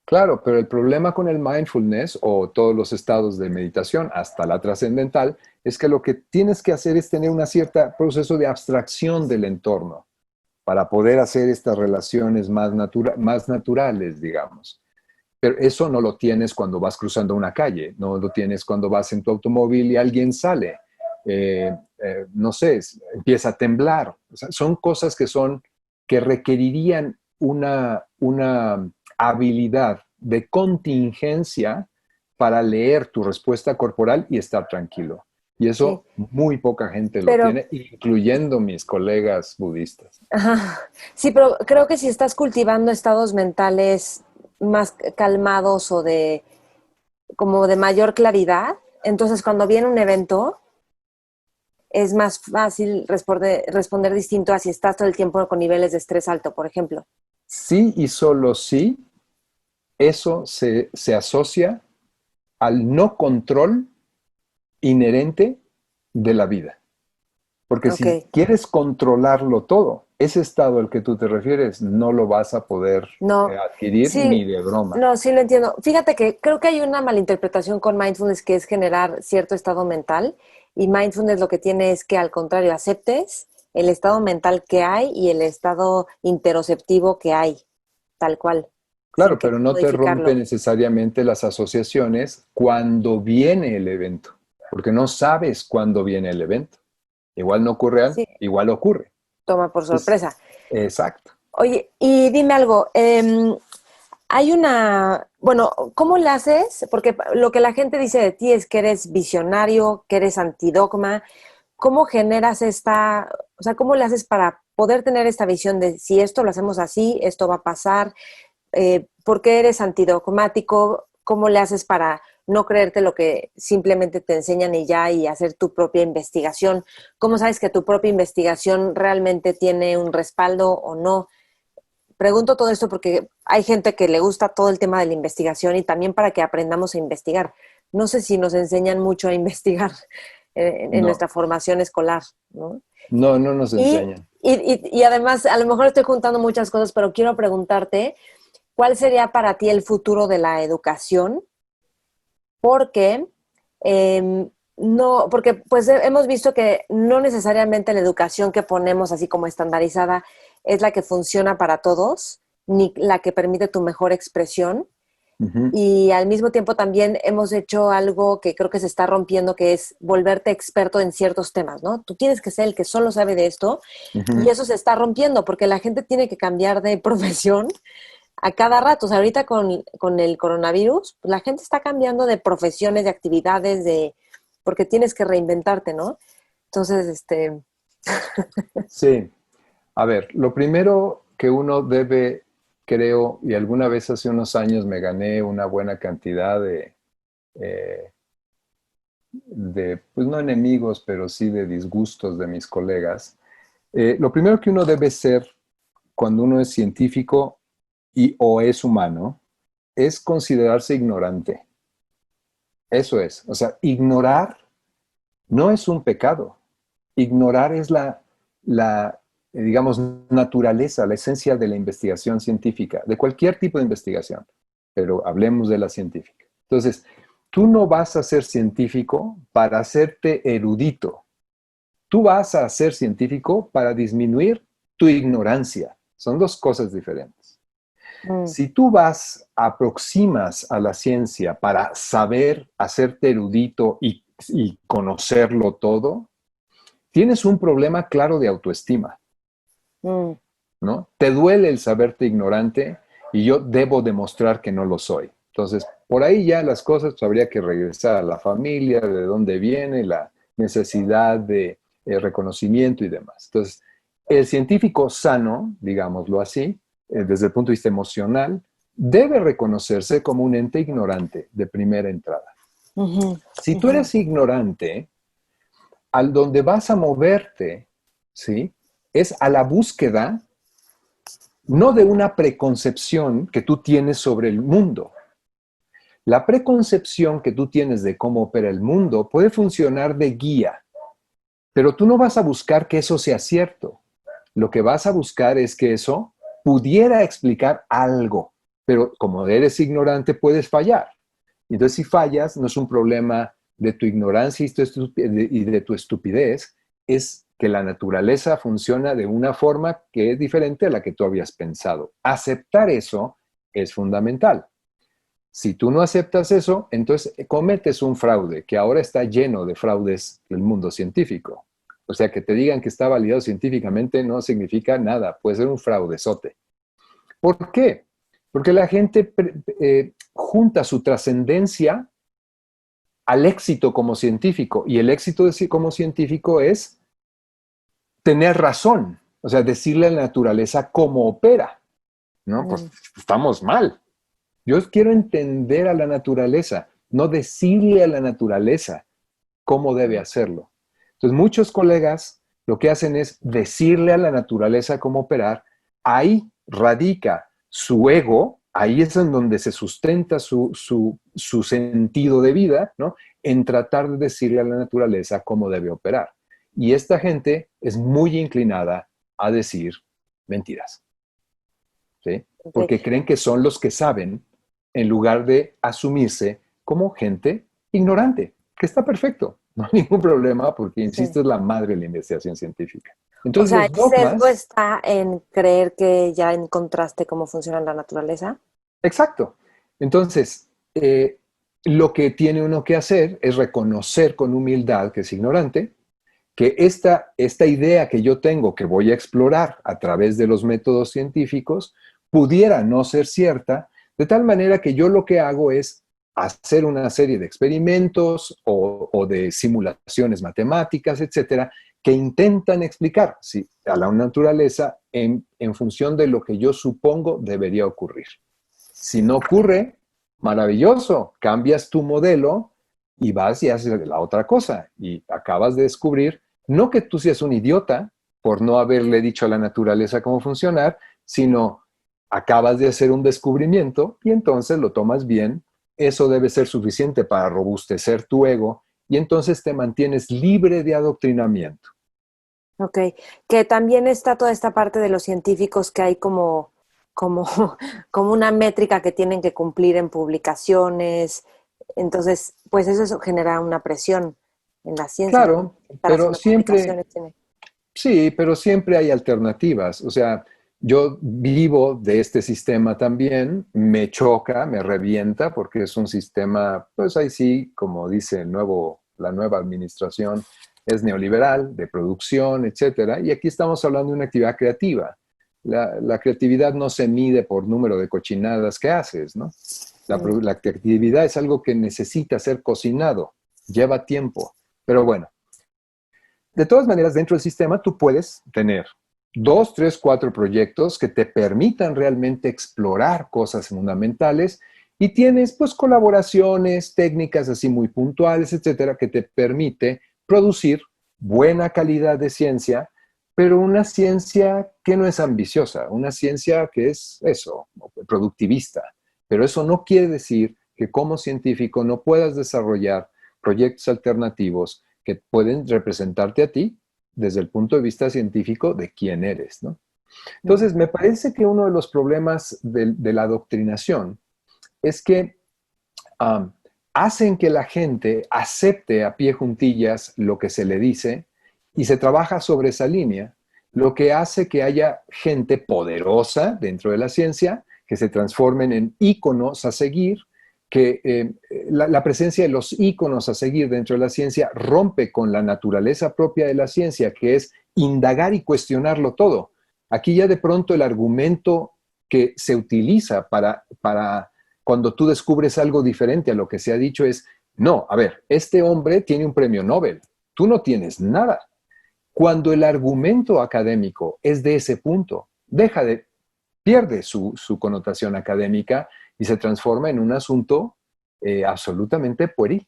Claro, pero el problema con el mindfulness o todos los estados de meditación, hasta la trascendental, es que lo que tienes que hacer es tener un cierto proceso de abstracción del entorno para poder hacer estas relaciones más naturales, digamos. Pero eso no lo tienes cuando vas cruzando una calle, no lo tienes cuando vas en tu automóvil y alguien sale. No sé, empieza a temblar. O sea, son cosas que requerirían una habilidad de contingencia para leer tu respuesta corporal y estar tranquilo. Y Sí, eso muy poca gente lo pero tiene, incluyendo mis colegas budistas. ajá. Sí, pero creo que si estás cultivando estados mentales más calmados o de como de mayor claridad, entonces cuando viene un evento es más fácil responder distinto a si estás todo el tiempo con niveles de estrés alto, por ejemplo. Sí y solo sí, eso se asocia al no control inherente de la vida. Porque Ok. si quieres controlarlo todo, ese estado al que tú te refieres no lo vas a poder No, adquirir sí, ni de broma. no, sí lo entiendo. Fíjate que creo que hay una malinterpretación con mindfulness que es generar cierto estado mental y mindfulness lo que tiene es que al contrario aceptes el estado mental que hay y el estado interoceptivo que hay, tal cual, sin Claro, querer pero no te rompe modificarlo. necesariamente las asociaciones cuando viene el evento, porque no sabes cuándo viene el evento. Igual no ocurre, Sí, igual ocurre. toma por Entonces, sorpresa. exacto. Oye, y dime algo, hay una, bueno, ¿cómo le haces? Porque lo que la gente dice de ti es que eres visionario, que eres antidogma. ¿Cómo generas esta, o sea, cómo le haces para poder tener esta visión de si esto lo hacemos así, esto va a pasar? ¿Por qué eres antidogmático? ¿Cómo le haces para no creerte lo que simplemente te enseñan y ya y hacer tu propia investigación? ¿Cómo sabes que tu propia investigación realmente tiene un respaldo o no? Pregunto todo esto porque hay gente que le gusta todo el tema de la investigación y también para que aprendamos a investigar. No sé si nos enseñan mucho a investigar en No. nuestra formación escolar, ¿no? No, no nos Y, enseñan. y además, a lo mejor estoy juntando muchas cosas, pero quiero preguntarte, ¿cuál sería para ti el futuro de la educación? Porque no, porque pues hemos visto que no necesariamente la educación que ponemos así como estandarizada es la que funciona para todos, ni la que permite tu mejor expresión. Ujú, Y al mismo tiempo también hemos hecho algo que creo que se está rompiendo, que es volverte experto en ciertos temas, ¿no? Tú tienes que ser el que solo sabe de esto y ujú. eso se está rompiendo porque la gente tiene que cambiar de profesión a cada rato. O sea, ahorita con el coronavirus, pues la gente está cambiando de profesiones, de actividades, porque tienes que reinventarte, ¿no? Entonces, Sí, a ver, lo primero que uno debe, creo, y alguna vez hace unos años me gané una buena cantidad eh, pues no enemigos, pero sí de disgustos de mis colegas. Lo primero que uno debe ser cuando uno es científico y o es humano es considerarse ignorante. Eso es. O sea, ignorar no es un pecado. Ignorar es digamos, naturaleza, la esencia de la investigación científica, de cualquier tipo de investigación, pero hablemos de la científica. Entonces, tú no vas a ser científico para hacerte erudito. Tú vas a ser científico para disminuir tu ignorancia. Son dos cosas diferentes. mm, Si tú aproximas a la ciencia para saber, hacerte erudito y conocerlo todo, tienes un problema claro de autoestima, mm, ¿no? Te duele el saberte ignorante y yo debo demostrar que no lo soy. Entonces, por ahí ya las cosas, pues, habría que regresar a la familia, de dónde viene la necesidad de reconocimiento y demás. Entonces, el científico sano, digámoslo así, desde el punto de vista emocional, debe reconocerse como un ente ignorante de primera entrada. ujú, Si tú ujú, eres ignorante, al donde vas a moverte, ¿sí? Es a la búsqueda no de una preconcepción que tú tienes sobre el mundo. La preconcepción que tú tienes de cómo opera el mundo puede funcionar de guía, pero tú no vas a buscar que eso sea cierto. Lo que vas a buscar es que eso pudiera explicar algo, pero como eres ignorante puedes fallar. Entonces, si fallas, no es un problema de tu ignorancia y de tu estupidez, es que la naturaleza funciona de una forma que es diferente a la que tú habías pensado. Aceptar eso es fundamental. Si tú no aceptas eso, entonces cometes un fraude, que ahora está lleno de fraudes en el mundo científico. O sea, que te digan que está validado científicamente no significa nada, puede ser un fraudezote. ¿Por qué? Porque la gente junta su trascendencia al éxito como científico, y el éxito como científico es tener razón, o sea, decirle a la naturaleza cómo opera, ¿no? Pues mm. estamos mal. Yo quiero entender a la naturaleza, no decirle a la naturaleza cómo debe hacerlo. Entonces, muchos colegas lo que hacen es decirle a la naturaleza cómo operar. Ahí radica su ego, ahí es en donde se sustenta su sentido de vida, ¿no? En tratar de decirle a la naturaleza cómo debe operar. Y esta gente es muy inclinada a decir mentiras, ¿sí? Ok. Porque creen que son los que saben en lugar de asumirse como gente ignorante, que está perfecto, no hay ningún problema porque, Sí. insisto, es la madre de la investigación científica. O Entonces sea, los el sesgo dogmas, está en creer que ya encontraste cómo funciona la naturaleza. exacto. Entonces, lo que tiene uno que hacer es reconocer con humildad que es ignorante, que esta idea que yo tengo, que voy a explorar a través de los métodos científicos, pudiera no ser cierta, de tal manera que yo lo que hago es hacer una serie de experimentos o de simulaciones matemáticas, etcétera, que intentan explicar a la naturaleza en función de lo que yo supongo debería ocurrir. Si no ocurre, maravilloso, cambias tu modelo y vas y haces la otra cosa y acabas de descubrir, no que tú seas un idiota por no haberle dicho a la naturaleza cómo funcionar, sino acabas de hacer un descubrimiento y entonces lo tomas bien. Eso debe ser suficiente para robustecer tu ego y entonces te mantienes libre de adoctrinamiento. Ok, que también está toda esta parte de los científicos que hay como, como una métrica que tienen que cumplir en publicaciones. Entonces, pues eso genera una presión en la ciencia, ¿no? Claro, Estar pero haciendo siempre, publicaciones tiene. sí, pero siempre hay alternativas. O sea, yo vivo de este sistema también, me choca, me revienta, porque es un sistema, pues ahí sí, como dice la nueva administración, es neoliberal, de producción, etcétera. Y aquí estamos hablando de una actividad creativa. La creatividad no se mide por número de cochinadas que haces, ¿no? Mm, La creatividad es algo que necesita ser cocinado, lleva tiempo. Pero bueno, de todas maneras, dentro del sistema tú puedes tener dos, tres, cuatro proyectos que te permitan realmente explorar cosas fundamentales y tienes pues colaboraciones, técnicas así muy puntuales, etcétera, que te permite producir buena calidad de ciencia, pero una ciencia que no es ambiciosa, una ciencia que es eso, productivista. Pero eso no quiere decir que como científico no puedas desarrollar proyectos alternativos que pueden representarte a ti desde el punto de vista científico de quién eres, ¿no? mm, Entonces, me parece que uno de los problemas de la adoctrinación es que um, hacen que la gente acepte a pie juntillas lo que se le dice y se trabaja sobre esa línea, lo que hace que haya gente poderosa dentro de la ciencia, que se transformen en íconos a seguir, que la presencia de los íconos a seguir dentro de la ciencia rompe con la naturaleza propia de la ciencia, que es indagar y cuestionarlo todo. Aquí ya de pronto el argumento que se utiliza para cuando tú descubres algo diferente a lo que se ha dicho es, no, a ver, este hombre tiene un premio Nobel, tú no tienes nada. Cuando el argumento académico es de ese punto, pierde su connotación académica y se transforma en un asunto absolutamente pueril.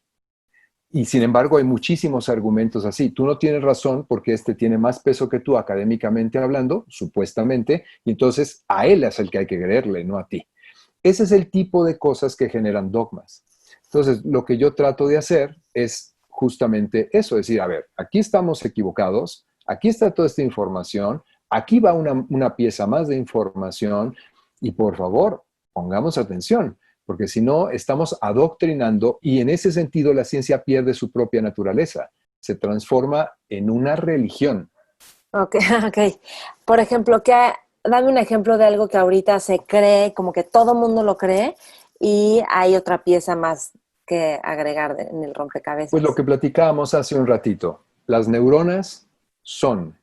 Y sin embargo hay muchísimos argumentos así. Tú no tienes razón porque este tiene más peso que tú académicamente hablando, supuestamente, y entonces a él es el que hay que creerle, no a ti. Ese es el tipo de cosas que generan dogmas. Entonces, lo que yo trato de hacer es justamente eso, decir, a ver, aquí estamos equivocados, aquí está toda esta información, aquí va una pieza más de información y por favor, pongamos atención, porque si no, estamos adoctrinando y en ese sentido la ciencia pierde su propia naturaleza, se transforma en una religión. ok, ok. Por ejemplo, dame un ejemplo de algo que ahorita se cree, como que todo mundo lo cree, y hay otra pieza más que agregar en el Pues lo rompecabezas. que platicábamos hace un ratito, las neuronas son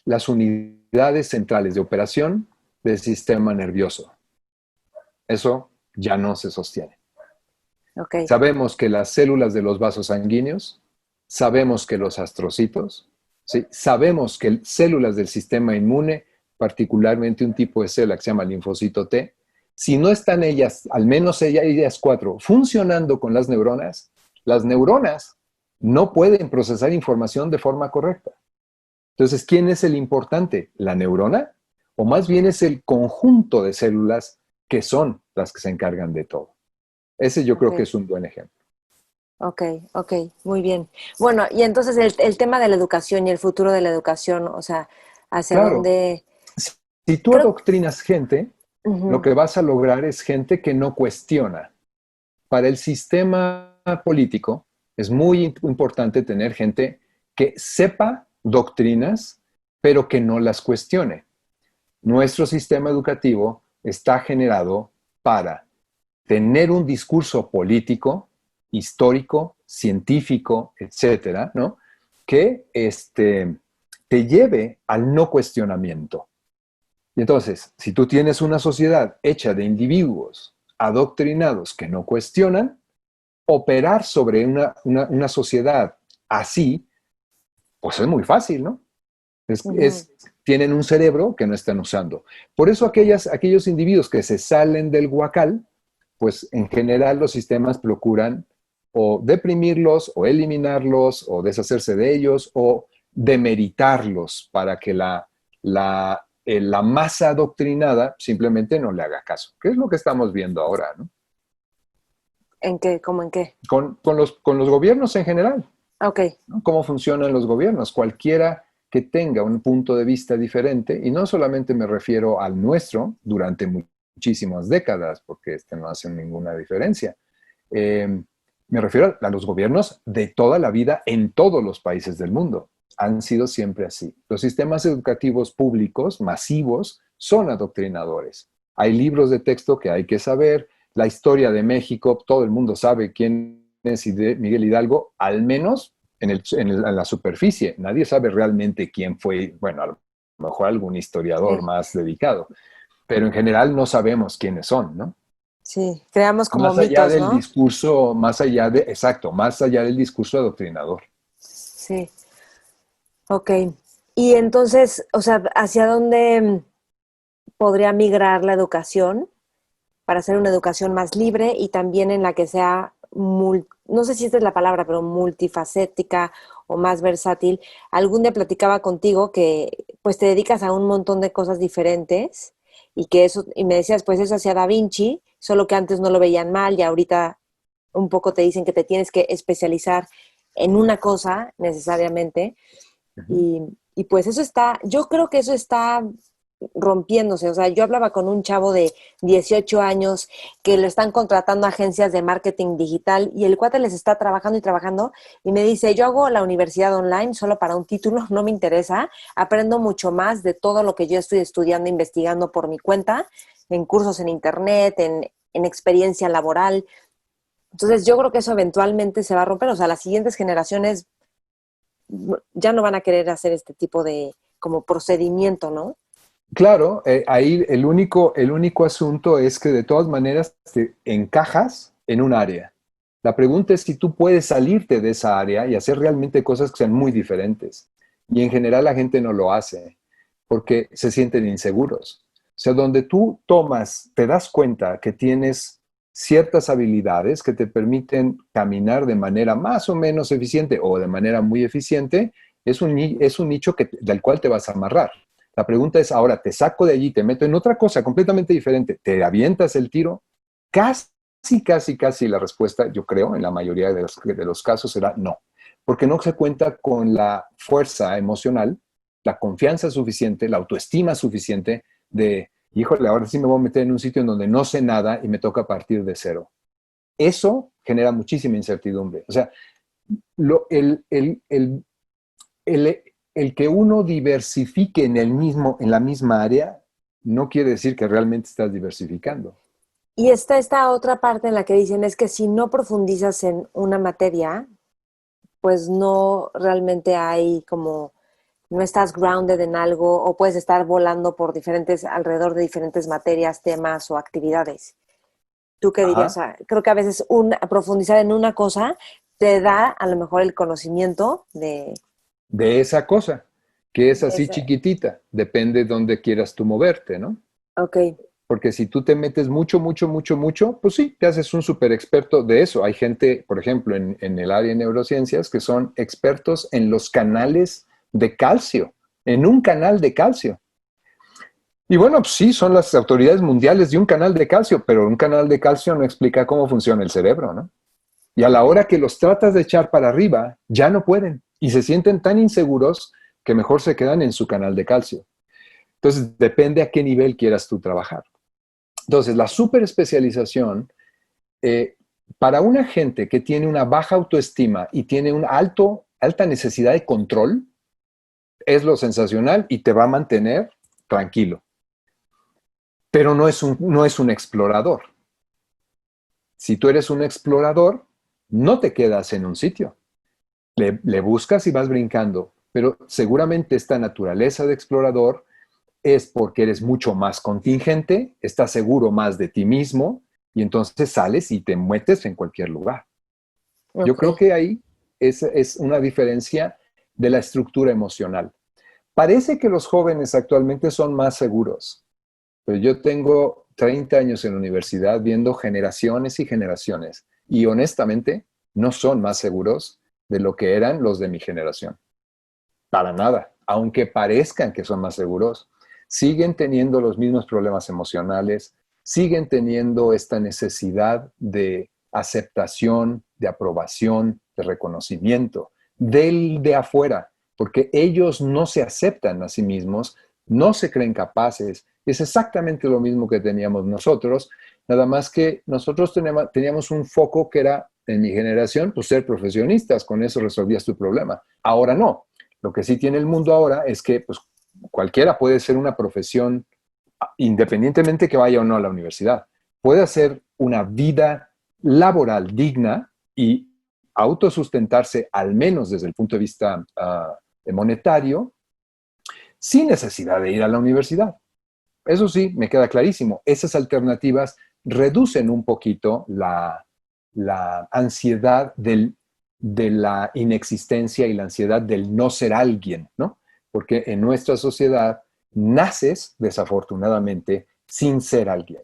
las unidades centrales de operación del sistema nervioso. Eso ya no se sostiene. Ok. Sabemos que las células de los vasos sanguíneos, sabemos que los astrocitos, ¿sí? Sabemos que células del sistema inmune, particularmente un tipo de célula que se llama linfocito T, si no están ellas, al menos ellas cuatro, funcionando con las neuronas no pueden procesar información de forma correcta. Entonces, ¿quién es el importante? ¿La neurona? ¿O más bien es el conjunto de células que son las que se encargan de todo? Ese yo creo que Ok. es un buen ejemplo. Ok, ok, muy bien. Bueno, y entonces el tema de la educación y el futuro de la educación, o sea, hacia Claro, dónde, si tú creo, adoctrinas gente, lo ujú, que vas a lograr es gente que no cuestiona. Para el sistema político es muy importante tener gente que sepa doctrinas, pero que no las cuestione. Nuestro sistema educativo está generado para tener un discurso político, histórico, científico, etcétera, ¿no? Que te lleve al no cuestionamiento. Y entonces, si tú tienes una sociedad hecha de individuos adoctrinados que no cuestionan, operar sobre una sociedad así, pues es muy fácil, ¿no? ujú, Tienen un cerebro que no están usando. Por eso aquellos individuos que se salen del huacal, pues en general los sistemas procuran o deprimirlos o eliminarlos o deshacerse de ellos o demeritarlos para que la masa adoctrinada simplemente no le haga caso, que es lo que estamos viendo ahora, ¿no? ¿en qué, cómo en qué? Con los gobiernos en general. Ok, ¿No? ¿Cómo funcionan los gobiernos? Cualquiera que tenga un punto de vista diferente, y no solamente me refiero al nuestro durante muchísimas décadas, porque este no hace ninguna diferencia. Me refiero a los gobiernos de toda la vida en todos los países del mundo. Han sido siempre así. Los sistemas educativos públicos masivos son adoctrinadores. Hay libros de texto que hay que saber. La historia de México, todo el mundo sabe quién es Miguel Hidalgo, al menos en la superficie. Nadie sabe realmente quién fue, bueno, a lo mejor algún historiador más dedicado, pero en general no sabemos quiénes son, ¿no? Sí, creamos como Más allá mitos, del ¿no? discurso, exacto, más allá del discurso adoctrinador. Sí, ok. Y entonces, o sea, ¿hacia dónde podría migrar la educación para hacer una educación más libre y también en la que sea, no sé si esta es la palabra, pero multifacética o más versátil? Algún día platicaba contigo que pues te dedicas a un montón de cosas diferentes y que eso, y me decías, pues eso hacía Da Vinci, solo que antes no lo veían mal y ahorita un poco te dicen que te tienes que especializar en una cosa necesariamente. Ujú. Y pues eso está, yo creo que eso está rompiéndose. O sea, yo hablaba con un chavo de 18 años que lo están contratando a agencias de marketing digital y el cuate les está trabajando y trabajando y me dice, yo hago la universidad online solo para un título, no me interesa, aprendo mucho más de todo lo que yo estoy estudiando, investigando por mi cuenta, en cursos en internet, en experiencia laboral. Entonces yo creo que eso eventualmente se va a romper. O sea, las siguientes generaciones ya no van a querer hacer este tipo de como procedimiento, ¿no? Claro, ahí el único asunto es que de todas maneras te encajas en un área. La pregunta es si tú puedes salirte de esa área y hacer realmente cosas que sean muy diferentes. Y en general la gente no lo hace porque se sienten inseguros. O sea, donde tú tomas, te das cuenta que tienes ciertas habilidades que te permiten caminar de manera más o menos eficiente o de manera muy eficiente, es un nicho del cual te vas a amarrar. La pregunta es ahora, te saco de allí, te meto en otra cosa completamente diferente, te avientas el tiro. Casi la respuesta, yo creo, en la mayoría de los casos será no, porque no se cuenta con la fuerza emocional, la confianza suficiente, la autoestima suficiente de, híjole, ahora sí me voy a meter en un sitio en donde no sé nada y me toca partir de cero. Eso genera muchísima incertidumbre. O sea, lo, el, el que uno diversifique en la misma área no quiere decir que realmente estás diversificando. Y está esta otra parte en la que dicen es que si no profundizas en una materia, pues no realmente hay como, no estás grounded en algo o puedes estar volando por diferentes, alrededor de diferentes materias, temas o actividades. ¿Tú qué dirías? Ajá. O sea, creo que a veces profundizar en una cosa te da a lo mejor el conocimiento De esa cosa, que es de así ese. chiquitita, depende de dónde quieras tú moverte, ¿no? Ok, Porque si tú te metes mucho, pues sí, te haces un súper experto de eso. Hay gente, por ejemplo, en el área de neurociencias que son expertos en los canales de calcio, en un canal de calcio. Y bueno, pues sí, son las autoridades mundiales de un canal de calcio, pero un canal de calcio no explica cómo funciona el cerebro, ¿no? Y a la ok, hora que los tratas de echar para arriba, ya no pueden y se sienten tan inseguros que mejor se quedan en su canal de calcio. Entonces, depende a qué nivel quieras tú trabajar. Entonces, la superespecialización, eh, para una gente que tiene una baja autoestima y tiene una alta necesidad de control, es lo sensacional y te va a mantener tranquilo. Pero no es un explorador. Si tú eres un explorador, no te quedas en un sitio. Le buscas y vas brincando, pero seguramente esta naturaleza de explorador es porque eres mucho más contingente, estás seguro más de ti mismo y entonces sales y te metes en cualquier lugar. Yo ok. creo que ahí es una diferencia de la estructura emocional. Parece que los jóvenes actualmente son más seguros, pero yo tengo 30 años en la universidad viendo generaciones y generaciones y honestamente no son más seguros de lo que eran los de mi generación. Para nada, aunque parezcan que son más seguros, siguen teniendo los mismos problemas emocionales, siguen teniendo esta necesidad de aceptación, de aprobación, de reconocimiento del de afuera porque ellos no se aceptan a sí mismos, no se creen capaces. Es exactamente lo mismo que teníamos nosotros, nada más que nosotros teníamos un foco que era, en mi generación, pues ser profesionistas, con eso resolvías tu problema. Ahora no. Lo que sí tiene el mundo ahora es que pues, cualquiera puede ser una profesión, independientemente que vaya o no a la universidad. Puede hacer una vida laboral digna y autosustentarse, al menos desde el punto de vista monetario, sin necesidad de ir a la universidad. Eso sí, me queda clarísimo. Esas alternativas reducen un poquito la ansiedad de la inexistencia y la ansiedad del no ser alguien, ¿no? Porque en nuestra sociedad naces, desafortunadamente, sin ser alguien.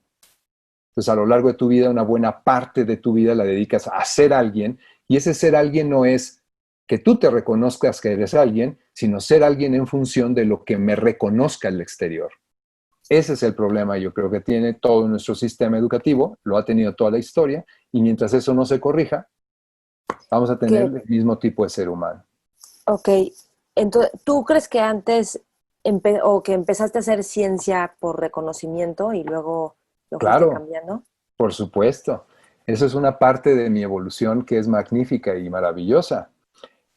Entonces, a lo largo de tu vida, una buena parte de tu vida la dedicas a ser alguien, y ese ser alguien no es que tú te reconozcas que eres alguien, sino ser alguien en función de lo que me reconozca el exterior. Ese es el problema, yo creo que tiene todo nuestro sistema educativo, lo ha tenido toda la historia, y mientras eso no se corrija, vamos a tener el mismo tipo de ser humano. Ok, entonces, ¿tú crees que antes o que empezaste a hacer ciencia por reconocimiento y luego lo fuiste Claro, cambiando? por supuesto. Eso es una parte de mi evolución que es magnífica y maravillosa.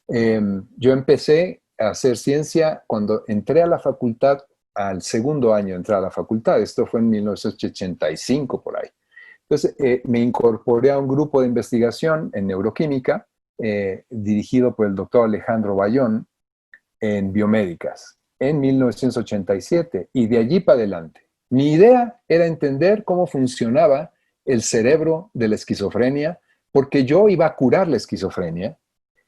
Yo empecé a hacer ciencia cuando entré a la facultad, al segundo año de entrar a la facultad. Esto fue en 1985 por ahí. Entonces, me incorporé a un grupo de investigación en neuroquímica dirigido por el doctor Alejandro Bayón en biomédicas en 1987 y de allí para adelante. Mi idea era entender cómo funcionaba el cerebro de la esquizofrenia, porque yo iba a curar la esquizofrenia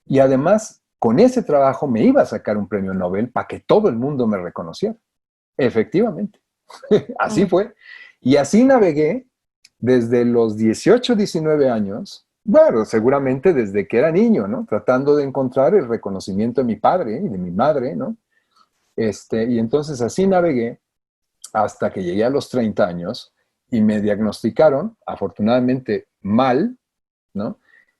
y además con ese trabajo me iba a sacar un premio Nobel para que todo el mundo me reconociera. Efectivamente, así fue. Y así navegué desde los 18, 19 años, bueno, seguramente desde que era niño, ¿no? Tratando de encontrar el reconocimiento de mi padre y de mi madre, ¿no? Y entonces así navegué hasta que llegué a los 30 años y me diagnosticaron, afortunadamente mal, ¿no?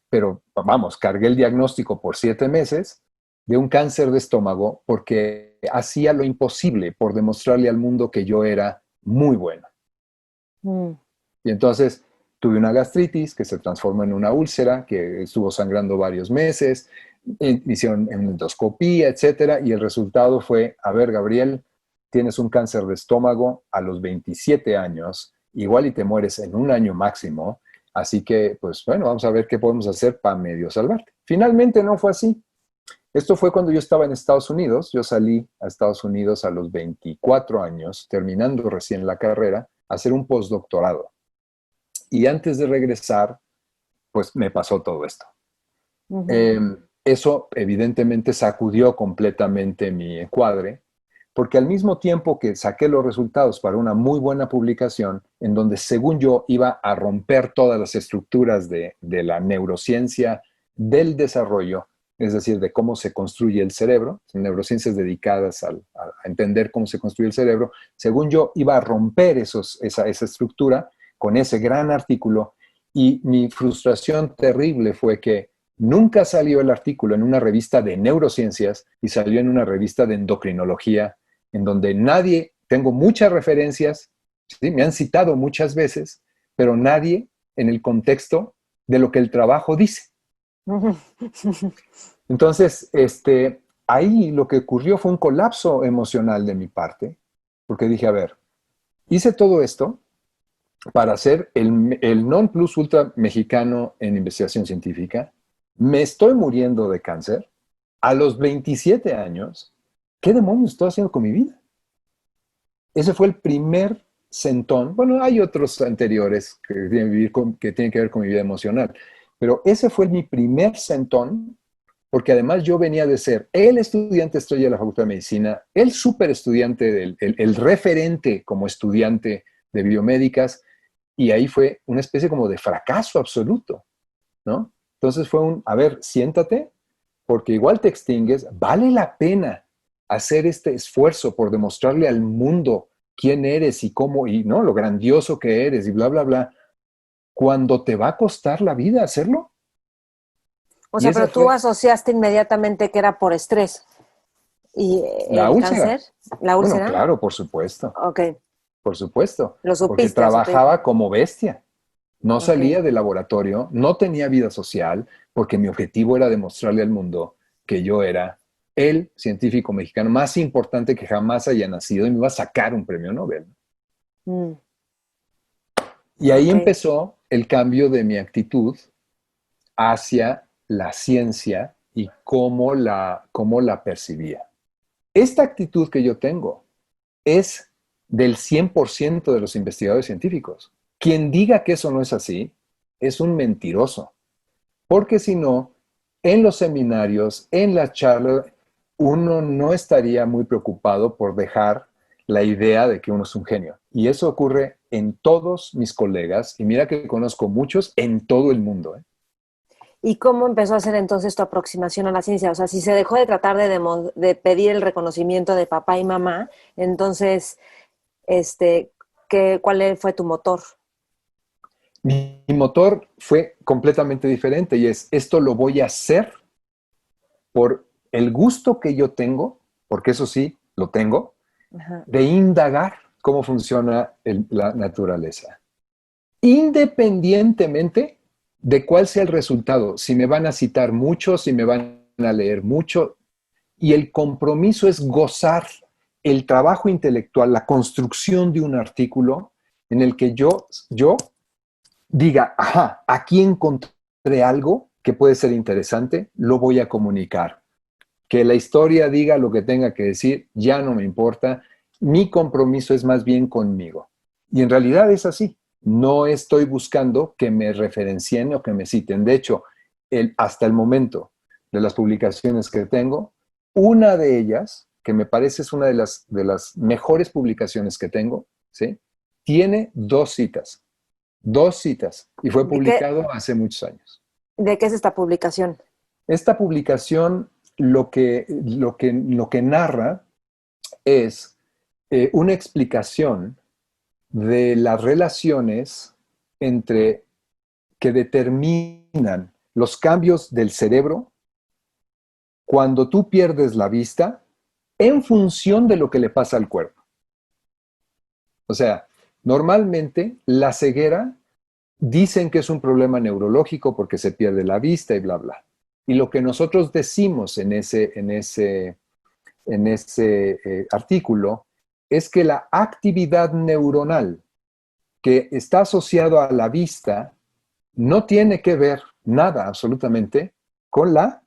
Pero vamos, cargué el diagnóstico por 7 meses de un cáncer de estómago porque hacía lo imposible por demostrarle al mundo que yo era muy bueno. Y entonces tuve una gastritis que se transformó en una úlcera, que estuvo sangrando varios meses, hicieron endoscopía, etcétera, y el resultado fue, a ver, Gabriel, tienes un cáncer de estómago a los 27 años, igual y te mueres en un año máximo, así que, pues bueno, vamos a ver qué podemos hacer para medio salvarte. Finalmente no fue así. Esto fue cuando yo estaba en Estados Unidos. Yo salí a Estados Unidos a los 24 años, terminando recién la carrera, a hacer un postdoctorado. Y antes de regresar, pues me pasó todo esto. Eso evidentemente sacudió completamente mi encuadre, porque al mismo tiempo que saqué los resultados para una muy buena publicación, en donde según yo iba a romper todas las estructuras de la neurociencia del desarrollo, es decir, de cómo se construye el cerebro, neurociencias dedicadas a entender cómo se construye el cerebro, según yo iba a romper esa estructura con ese gran artículo, y mi frustración terrible fue que nunca salió el artículo en una revista de neurociencias y salió en una revista de endocrinología, en donde nadie, tengo muchas referencias, ¿sí? Me han citado muchas veces, pero nadie en el contexto de lo que el trabajo dice. Entonces, ahí lo que ocurrió fue un colapso emocional de mi parte, porque dije, a ver, hice todo esto para ser el non plus ultra mexicano en investigación científica, me estoy muriendo de cáncer a los 27 años, ¿qué demonios estoy haciendo con mi vida? Ese fue el primer sentón. Bueno, hay otros anteriores que tienen que ver con mi vida emocional, pero ese fue mi primer sentón, porque además yo venía de ser el estudiante estrella de la Facultad de Medicina, el súper estudiante, el referente como estudiante de biomédicas, y ahí fue una especie como de fracaso absoluto, ¿no? Entonces fue a ver, siéntate, porque igual te extingues, vale la pena hacer este esfuerzo por demostrarle al mundo quién eres y cómo, y no, lo grandioso que eres y bla, bla, bla, cuando te va a costar la vida hacerlo. O sea, pero tú asociaste inmediatamente que era por estrés. ¿Y La el úlcera. cáncer? ¿La Bueno, úlcera? claro, por supuesto, Ok, por supuesto, lo porque supiste, o sea, trabajaba como bestia. No ok. salía del laboratorio, no tenía vida social, porque mi objetivo era demostrarle al mundo que yo era el científico mexicano más importante que jamás haya nacido y me iba a sacar un premio Nobel. Mm, Y ahí ok. empezó el cambio de mi actitud hacia la ciencia y cómo la percibía. Esta actitud que yo tengo es del 100% de los investigadores científicos. Quien diga que eso no es así es un mentiroso, porque si no, en los seminarios, en las charlas, uno no estaría muy preocupado por dejar la idea de que uno es un genio. Y eso ocurre en todos mis colegas, y mira que conozco muchos en todo el mundo, ¿eh? ¿Y cómo empezó a ser entonces tu aproximación a la ciencia? O sea, si se dejó de tratar de pedir el reconocimiento de papá y mamá, entonces, este, ¿cuál fue tu motor? Mi motor fue completamente diferente y es, esto lo voy a hacer por el gusto que yo tengo, porque eso sí, lo tengo, Ajá. de indagar cómo funciona la naturaleza, independientemente de cuál sea el resultado, si me van a citar mucho, si me van a leer mucho, y el compromiso es gozar el trabajo intelectual, la construcción de un artículo en el que yo diga, ajá, aquí encontré algo que puede ser interesante, lo voy a comunicar. Que la historia diga lo que tenga que decir, ya no me importa. Mi compromiso es más bien conmigo. Y en realidad es así. No estoy buscando que me referencien o que me citen. De hecho, hasta el momento de las publicaciones que tengo, una de ellas, que me parece es una de las mejores publicaciones que tengo, ¿sí? Tiene dos citas, y fue ¿De qué, publicado hace muchos años. de qué es esta publicación? Esta publicación lo que narra es una explicación de las relaciones entre que determinan los cambios del cerebro cuando tú pierdes la vista en función de lo que le pasa al cuerpo. O sea, normalmente la ceguera dicen que es un problema neurológico porque se pierde la vista y bla, bla. Y lo que nosotros decimos en ese artículo es que la actividad neuronal que está asociado a la vista no tiene que ver nada absolutamente con la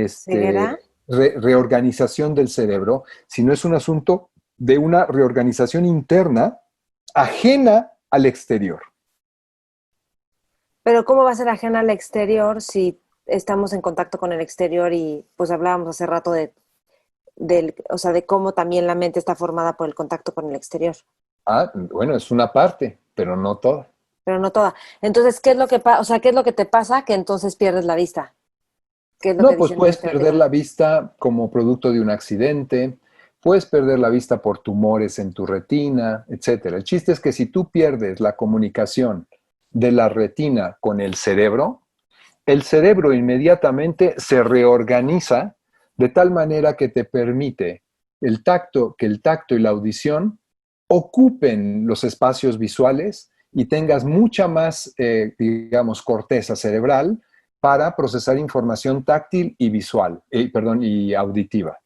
¿Ceguera? reorganización del cerebro, sino es un asunto de una reorganización interna ajena al exterior. Pero ¿cómo va a ser ajena al exterior si estamos en contacto con el exterior y pues hablábamos hace rato o sea, de cómo también la mente está formada por el contacto con el exterior, Ah, bueno, es una parte, pero no toda. pero no toda. Entonces, ¿qué es lo que o sea, qué es lo que te pasa que entonces pierdes la vista? ¿Qué es lo que No, pues dicen en puedes este perder artículo? la vista como producto de un accidente, puedes perder la vista por tumores en tu retina, etcétera. El chiste es que si tú pierdes la comunicación de la retina con el cerebro inmediatamente se reorganiza de tal manera que te permite que el tacto y la audición ocupen los espacios visuales y tengas mucha más, digamos, corteza cerebral para procesar información táctil y visual, perdón, y auditiva.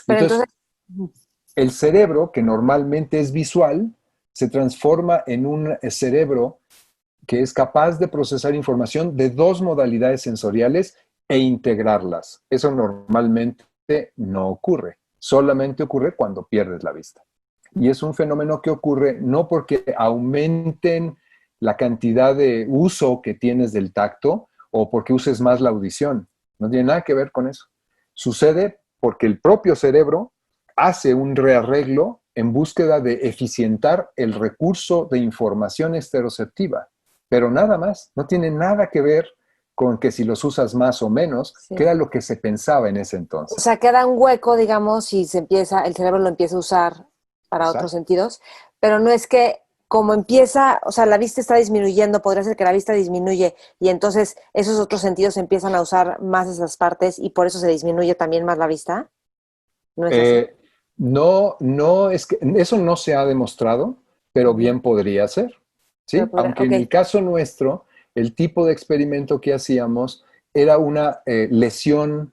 Pero Entonces, entonces, el cerebro, que normalmente es visual, se transforma en un cerebro que es capaz de procesar información de dos modalidades sensoriales e integrarlas. Eso normalmente no ocurre, solamente ocurre cuando pierdes la vista. Y es un fenómeno que ocurre no porque aumenten la cantidad de uso que tienes del tacto o porque uses más la audición. No tiene nada que ver con eso. Sucede porque el propio cerebro hace un rearreglo en búsqueda de eficientar el recurso de información estereoceptiva, pero nada más, no tiene nada que ver con que si los usas más o menos, que sí. era lo que se pensaba en ese O entonces. sea, queda un hueco, digamos, y el cerebro lo empieza a usar para otros Exacto. sentidos, pero no es que como empieza, o sea, la vista está disminuyendo, podría ser que la vista disminuye y entonces esos otros sentidos empiezan a usar más esas partes y por eso se disminuye también más la vista. ¿No es así? Eh, no, no, es que eso no se ha demostrado, pero Ujú. bien podría ser, ¿sí? Aunque Ok, en el caso nuestro, el tipo de experimento que hacíamos era una lesión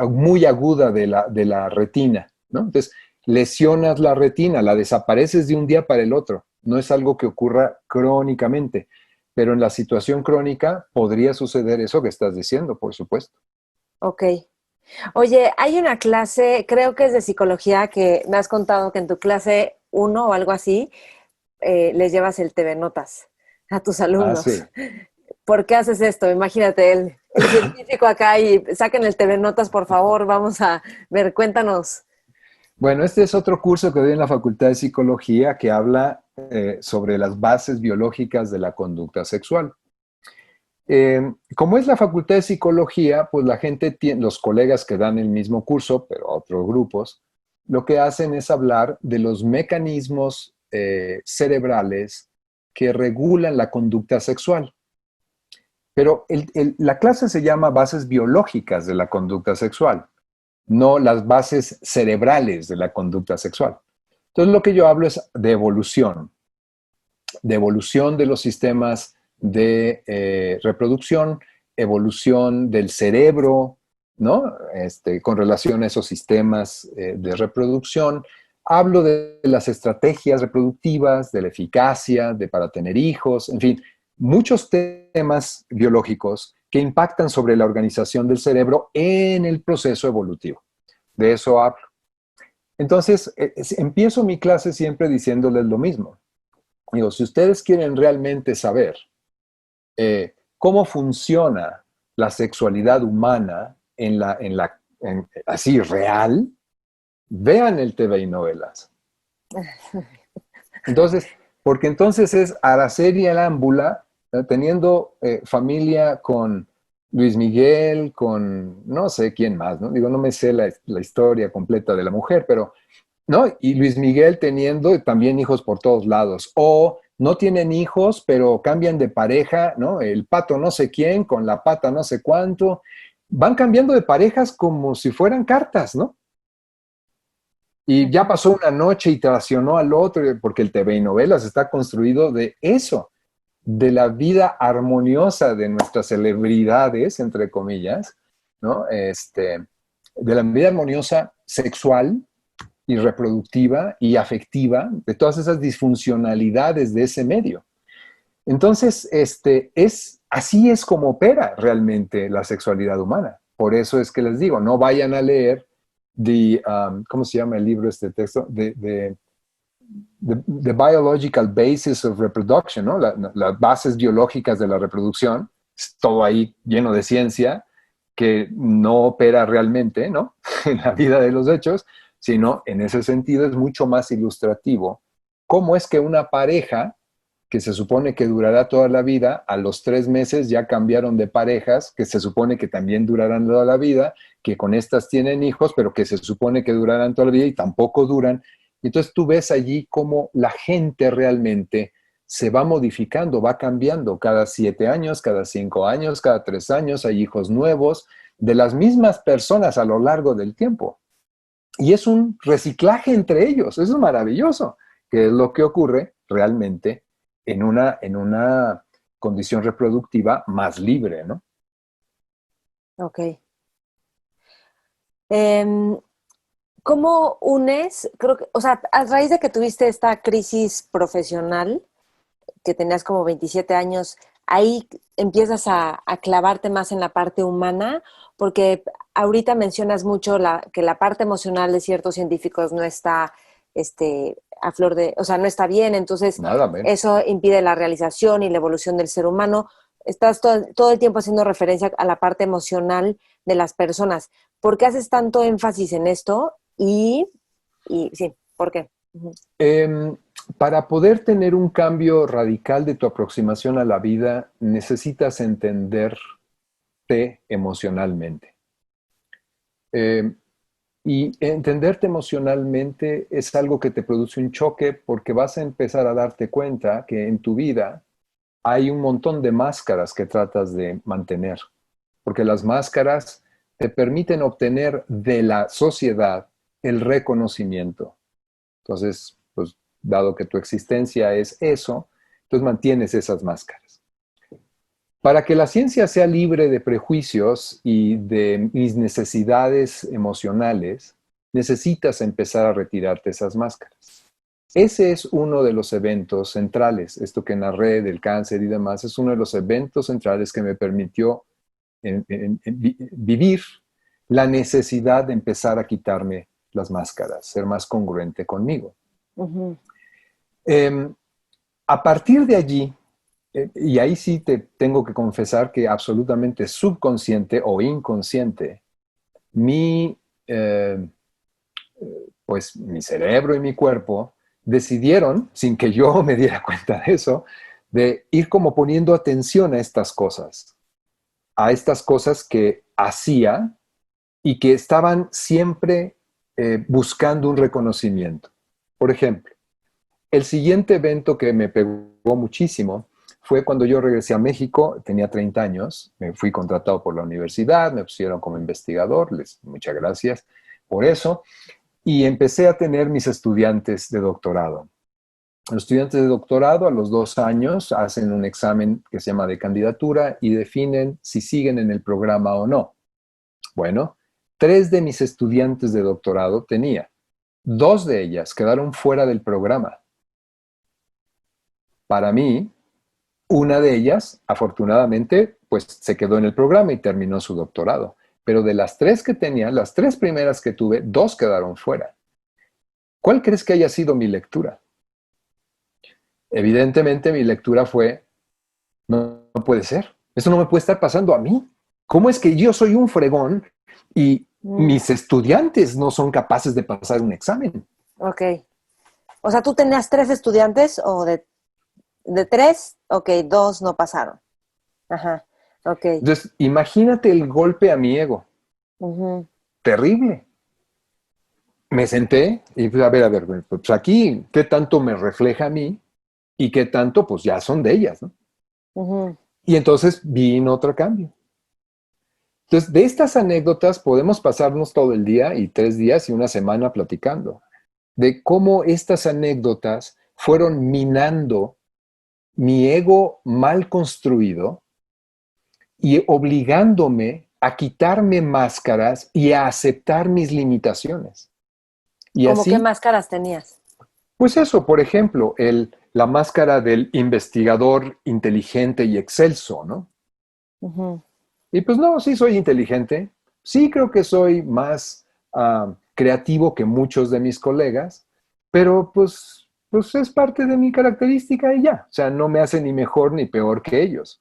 muy aguda de la retina, ¿no? Entonces, lesionas la retina, la desapareces de un día para el otro. No es algo que ocurra crónicamente, pero en la situación crónica podría suceder eso que estás diciendo, por supuesto. ok. Oye, hay una clase, creo que es de psicología, que me has contado que en tu clase uno o algo así, les llevas el TV Notas a tus Ah, alumnos. sí. ¿Por qué haces esto? Imagínate, el científico acá y saquen el TV Notas, por favor, vamos a ver, cuéntanos. Bueno, este es otro curso que doy en la Facultad de Psicología que habla sobre las bases biológicas de la conducta sexual. Como es la Facultad de Psicología, pues la gente tiene, los colegas que dan el mismo curso, pero otros grupos, lo que hacen es hablar de los mecanismos cerebrales que regulan la conducta sexual. Pero la clase se llama Bases biológicas de la conducta sexual, no las bases cerebrales de la conducta sexual. Entonces lo que yo hablo es de evolución de los sistemas de reproducción, evolución del cerebro, ¿no? Con relación a esos sistemas de reproducción. Hablo de las estrategias reproductivas, de la eficacia, de para tener hijos, en fin, muchos temas biológicos que impactan sobre la organización del cerebro en el proceso evolutivo. De eso hablo. Entonces, empiezo mi clase siempre diciéndoles lo mismo. Digo, si ustedes quieren realmente saber cómo funciona la sexualidad humana así real, vean el TV y novelas. Entonces, porque entonces es Araceli Arámbula teniendo familia con Luis Miguel, con no sé quién más, ¿no? Digo, no me sé la historia completa de la mujer, pero ¿no? Y Luis Miguel teniendo también hijos por todos lados. O no tienen hijos, pero cambian de pareja, ¿no? El pato no sé quién con la pata no sé cuánto. Van cambiando de parejas como si fueran cartas, ¿no? Y ya pasó una noche y traicionó al otro, porque el TV y novelas está construido de eso, de la vida armoniosa de nuestras celebridades, entre comillas, ¿no? De la vida armoniosa sexual, y reproductiva y afectiva, de todas esas disfuncionalidades de ese medio. Entonces, así es como opera realmente la sexualidad humana. Por eso es que les digo, no vayan a leer ¿cómo se llama el libro, este texto? The Biological Basis of Reproduction, ¿no? Las bases biológicas de la reproducción, es todo ahí lleno de ciencia que no opera realmente, ¿no? En la vida de los hechos, sino en ese sentido es mucho más ilustrativo cómo es que una pareja que se supone que durará toda la vida, a los 3 meses ya cambiaron de parejas que se supone que también durarán toda la vida, que con estas tienen hijos, pero que se supone que durarán toda la vida y tampoco duran. Entonces tú ves allí cómo la gente realmente se va modificando, va cambiando cada 7 años, cada 5 años, cada 3 años, hay hijos nuevos de las mismas personas a lo largo del tiempo. Y es un reciclaje entre ellos, eso es maravilloso, que es lo que ocurre realmente en una condición reproductiva más libre, ¿no? Ok. Em, ¿Cómo unes? Creo que, o sea, a raíz de que tuviste esta crisis profesional, que tenías como 27 años, ahí empiezas a clavarte más en la parte humana, porque ahorita mencionas mucho que la parte emocional de ciertos científicos no está a flor de, o sea, no está bien, entonces Nada menos. eso impide la realización y la evolución del ser humano. Estás todo el tiempo haciendo referencia a la parte emocional de las personas. ¿Por qué haces tanto énfasis en esto? Y sí, ¿por qué? Ujú. Eh, para poder tener un cambio radical de tu aproximación a la vida, necesitas entenderte emocionalmente. Eh, y entenderte emocionalmente es algo que te produce un choque porque vas a empezar a darte cuenta que en tu vida hay un montón de máscaras que tratas de mantener, porque las máscaras te permiten obtener de la sociedad el reconocimiento. Entonces, pues, dado que tu existencia es eso, entonces mantienes esas máscaras. Para que la ciencia sea libre de prejuicios y de mis necesidades emocionales, necesitas empezar a retirarte esas máscaras. Ese es uno de los eventos centrales. Esto que narré del cáncer y demás es uno de los eventos centrales que me permitió vivir la necesidad de empezar a quitarme las máscaras, ser más congruente conmigo. Ujú. A partir de allí, y ahí sí te tengo que confesar que absolutamente subconsciente o inconsciente, mi, eh, pues mi cerebro y mi cuerpo decidieron, sin que yo me diera cuenta de eso, de ir como poniendo atención a estas cosas que hacía y que estaban siempre buscando un reconocimiento. Por ejemplo, el siguiente evento que me pegó muchísimo fue cuando yo regresé a México, tenía 30 años, me fui contratado por la universidad, me pusieron como investigador, muchas gracias por eso, y empecé a tener mis estudiantes de doctorado. Los estudiantes de doctorado a los 2 años hacen un examen que se llama de candidatura y definen si siguen en el programa o no. Bueno, 3 de mis estudiantes de doctorado tenía. 2 de ellas quedaron fuera del programa. Para mí, una de ellas, afortunadamente, pues se quedó en el programa y terminó su doctorado. Pero de las 3 que tenía, las 3 primeras que tuve, 2 quedaron fuera. ¿Cuál crees que haya sido mi lectura? Evidentemente mi lectura fue, no puede ser, eso no me puede estar pasando a mí. ¿Cómo es que yo soy un fregón y mis estudiantes no son capaces de pasar un examen? Ok. O sea, ¿tú tenías 3 estudiantes o de 3? Ok, 2 no pasaron. Ajá, ok. Entonces, imagínate el golpe a mi ego. Ujú. Terrible. Me senté y pues, a ver, pues aquí, ¿qué tanto me refleja a mí? Y qué tanto, pues ya son de ellas, ¿no? Ujú. Y entonces vino otro cambio. Entonces, de estas anécdotas podemos pasarnos todo el día y 3 días y una semana platicando de cómo estas anécdotas fueron minando mi ego mal construido y obligándome a quitarme máscaras y a aceptar mis limitaciones. Y ¿Cómo qué así, máscaras tenías? pues eso, por ejemplo, la máscara del investigador inteligente y excelso, ¿no? Ujú. Y pues no, sí soy inteligente, sí creo que soy más creativo que muchos de mis colegas, pero pues es parte de mi característica y ya, o sea, no me hace ni mejor ni peor que ellos,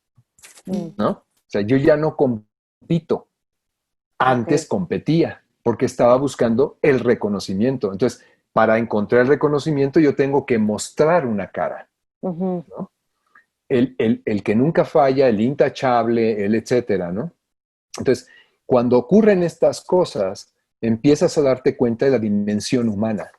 Mm. ¿no? O sea, yo ya no compito, antes Ok. competía, porque estaba buscando el reconocimiento. Entonces, para encontrar el reconocimiento yo tengo que mostrar una cara, Ujú. ¿no? El que nunca falla, el intachable, el etcétera, ¿no? Entonces, cuando ocurren estas cosas, empiezas a darte cuenta de la dimensión humana.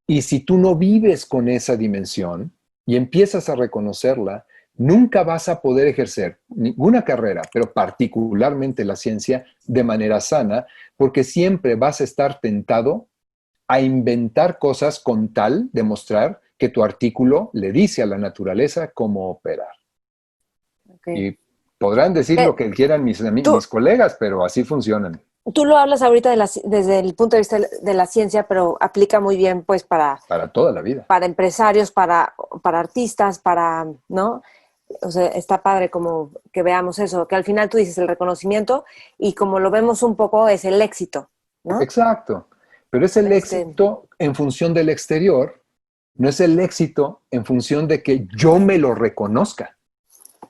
Y si tú no vives con esa dimensión y empiezas a reconocerla, nunca vas a poder ejercer ninguna carrera, pero particularmente la ciencia, de manera sana, porque siempre vas a estar tentado a inventar cosas con tal de mostrar que tu artículo le dice a la naturaleza cómo operar. Ok. Y podrán decir lo Eh, que quieran mis Tú, colegas, pero así funcionan tú lo hablas ahorita desde el punto de vista de la ciencia, pero aplica muy bien pues para toda la vida. para empresarios, para artistas, ¿no? O sea, está padre como que veamos eso, que al final tú dices el reconocimiento y como lo vemos un poco es el éxito, ¿no? Exacto. Pero es el Este, éxito en función del exterior, no es el éxito en función de que yo me lo reconozca.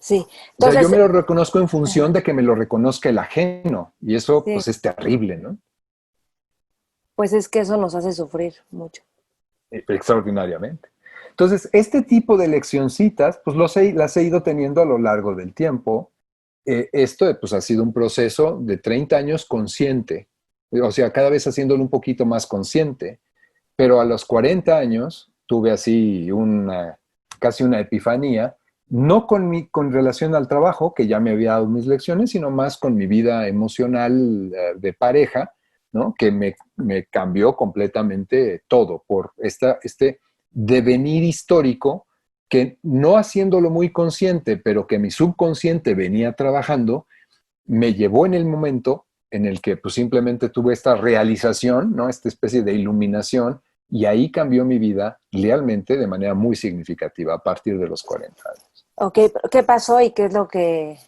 sí. O sea, yo me Entonces, lo reconozco en función ajá, de que me lo reconozca el ajeno. Y eso, sí, pues, es terrible, ¿no? pues es que eso nos hace sufrir mucho. Extraordinariamente. Entonces, este tipo de leccioncitas, pues las he ido teniendo a lo largo del tiempo. Esto, pues, ha sido un proceso de 30 años consciente. O sea, cada vez haciéndolo un poquito más consciente. Pero a los 40 años tuve así casi una epifanía no con relación al trabajo, que ya me había dado mis lecciones, sino más con mi vida emocional de pareja, ¿no? Que me cambió completamente todo por este devenir histórico que no haciéndolo muy consciente, pero que mi subconsciente venía trabajando, me llevó en el momento en el que pues, simplemente tuve esta realización, ¿no? Esta especie de iluminación, y ahí cambió mi vida realmente de manera muy significativa a partir de los 40 años. Ok, pero ¿qué pasó y qué es lo que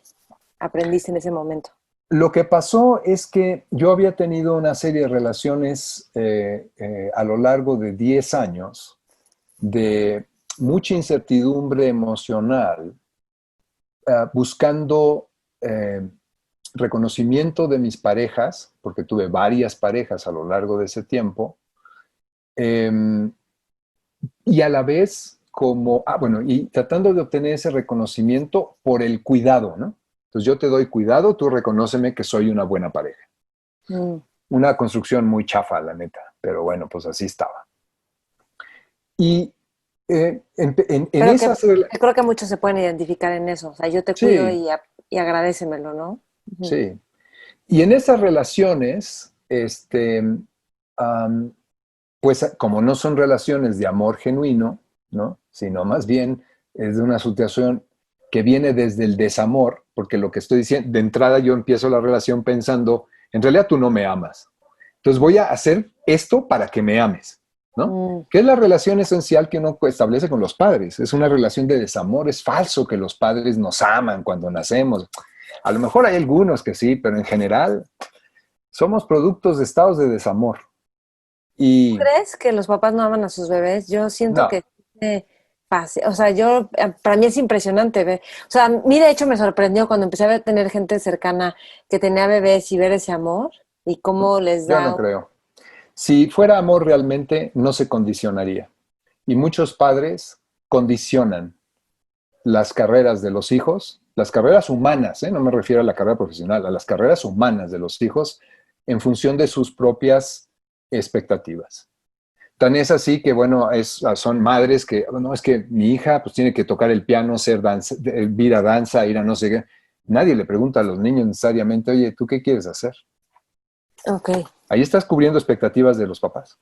aprendiste en ese momento? Lo que pasó es que yo había tenido una serie de relaciones a lo largo de 10 años de mucha incertidumbre emocional, buscando reconocimiento de mis parejas, porque tuve varias parejas a lo largo de ese tiempo, eh, y a la vez y tratando de obtener ese reconocimiento por el cuidado, ¿no? Entonces yo te doy cuidado, tú reconóceme que soy una buena pareja. Mm. Una construcción muy chafa, la neta, pero bueno, pues así estaba. Y esas... Creo que muchos se pueden identificar en eso, o sea, yo te cuido y agradécemelo, ¿no? Sí. Y en esas relaciones, pues como no son relaciones de amor genuino, ¿no? Sino más bien es de una situación que viene desde el desamor, porque lo que estoy diciendo, de entrada yo empiezo la relación pensando, en realidad tú no me amas. Entonces voy a hacer esto para que me ames, ¿no? Que es la relación esencial que uno establece con los padres. Es una relación de desamor. Es falso que los padres nos aman cuando nacemos. A lo mejor hay algunos que sí, pero en general somos productos de estados de desamor. Y... ¿Crees que los papás no aman a sus bebés? Yo siento que o sea, para mí es impresionante ver, o sea, a mí de hecho me sorprendió cuando empecé a tener gente cercana que tenía bebés y ver ese amor y cómo les da... Yo no creo. Si fuera amor realmente, no se condicionaría. Y muchos padres condicionan las carreras de los hijos, las carreras humanas, no me refiero a la carrera profesional, a las carreras humanas de los hijos en función de sus propias expectativas. Tan es así que, bueno, son madres que, no, es que mi hija pues tiene que tocar el piano, ir a danza, ir a no sé qué. Nadie le pregunta a los niños necesariamente, oye, ¿tú qué quieres hacer? Ok. Ahí estás cubriendo expectativas de los papás.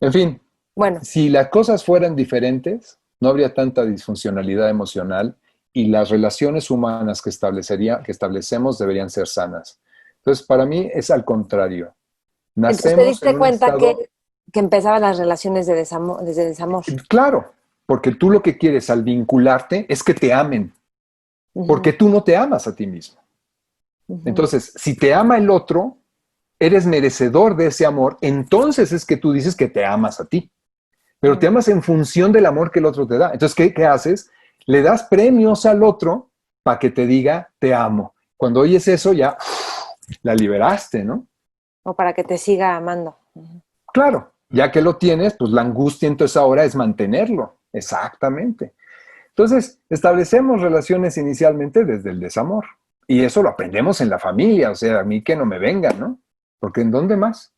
En fin, bueno, si las cosas fueran diferentes, no habría tanta disfuncionalidad emocional y las relaciones humanas que establecemos deberían ser sanas. Entonces, para mí es al contrario. Nacemos. Entonces, ¿te diste cuenta estado... que empezaban las relaciones desde desamor? Claro, porque tú lo que quieres al vincularte es que te amen, porque tú no te amas a ti mismo. Entonces, si te ama el otro, eres merecedor de ese amor, entonces es que tú dices que te amas a ti. Pero te amas en función del amor que el otro te da. Entonces, ¿qué haces? Le das premios al otro para que te diga, te amo. Cuando oyes eso, ya la liberaste, ¿no? O para que te siga amando. Claro, ya que lo tienes, pues la angustia entonces ahora es mantenerlo. Exactamente. Entonces, establecemos relaciones inicialmente desde el desamor. Y eso lo aprendemos en la familia, o sea, a mí que no me vengan, ¿no? Porque ¿en dónde más?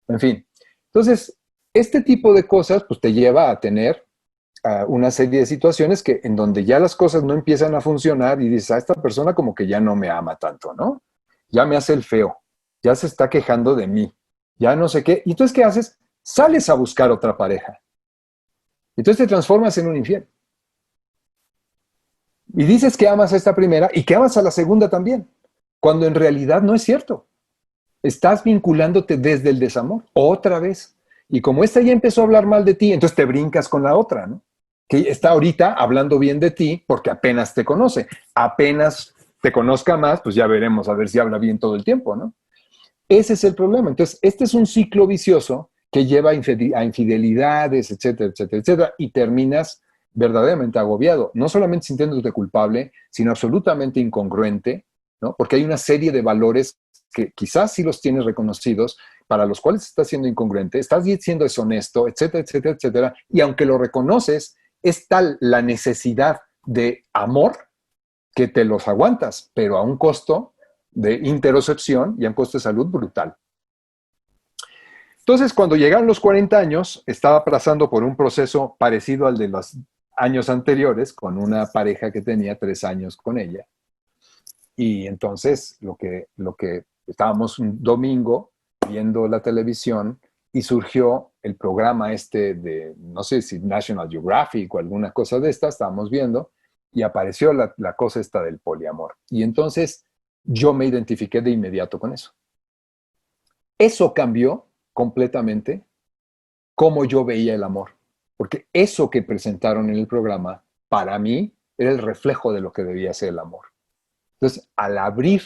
En fin. Entonces, este tipo de cosas pues te lleva a tener una serie de situaciones en donde ya las cosas no empiezan a funcionar y dices, esta persona como que ya no me ama tanto, ¿no? Ya me hace el feo, ya se está quejando de mí, ya no sé qué. ¿Y entonces qué haces? Sales a buscar otra pareja. Entonces te transformas en un infiel. Y dices que amas a esta primera y que amas a la segunda también, cuando en realidad no es cierto. Estás vinculándote desde el desamor, otra vez. Y como esta ya empezó a hablar mal de ti, entonces te brincas con la otra, ¿no? Que está ahorita hablando bien de ti porque apenas te conoce. Apenas te conozca más, pues ya veremos a ver si habla bien todo el tiempo, ¿no? Ese es el problema. Entonces, este es un ciclo vicioso que lleva a infidelidades, etcétera, etcétera, etcétera, y terminas verdaderamente agobiado, no solamente sintiéndote culpable, sino absolutamente incongruente, ¿no? Porque hay una serie de valores que quizás sí los tienes reconocidos, para los cuales estás siendo incongruente, estás siendo deshonesto, etcétera, etcétera, etcétera, y aunque lo reconoces, es tal la necesidad de amor que te los aguantas, pero a un costo de interocepción y a un costo de salud brutal. Entonces, cuando llegaron los 40 años, estaba pasando por un proceso parecido al de las años anteriores con una pareja que tenía 3 años con ella. Y entonces lo que estábamos un domingo viendo la televisión y surgió el programa este de, no sé si National Geographic o alguna cosa de esta, estábamos viendo, y apareció la cosa esta del poliamor. Y entonces yo me identifiqué de inmediato con eso. Eso cambió completamente cómo yo veía el amor, porque eso que presentaron en el programa, para mí, era el reflejo de lo que debía ser el amor. Entonces, al abrir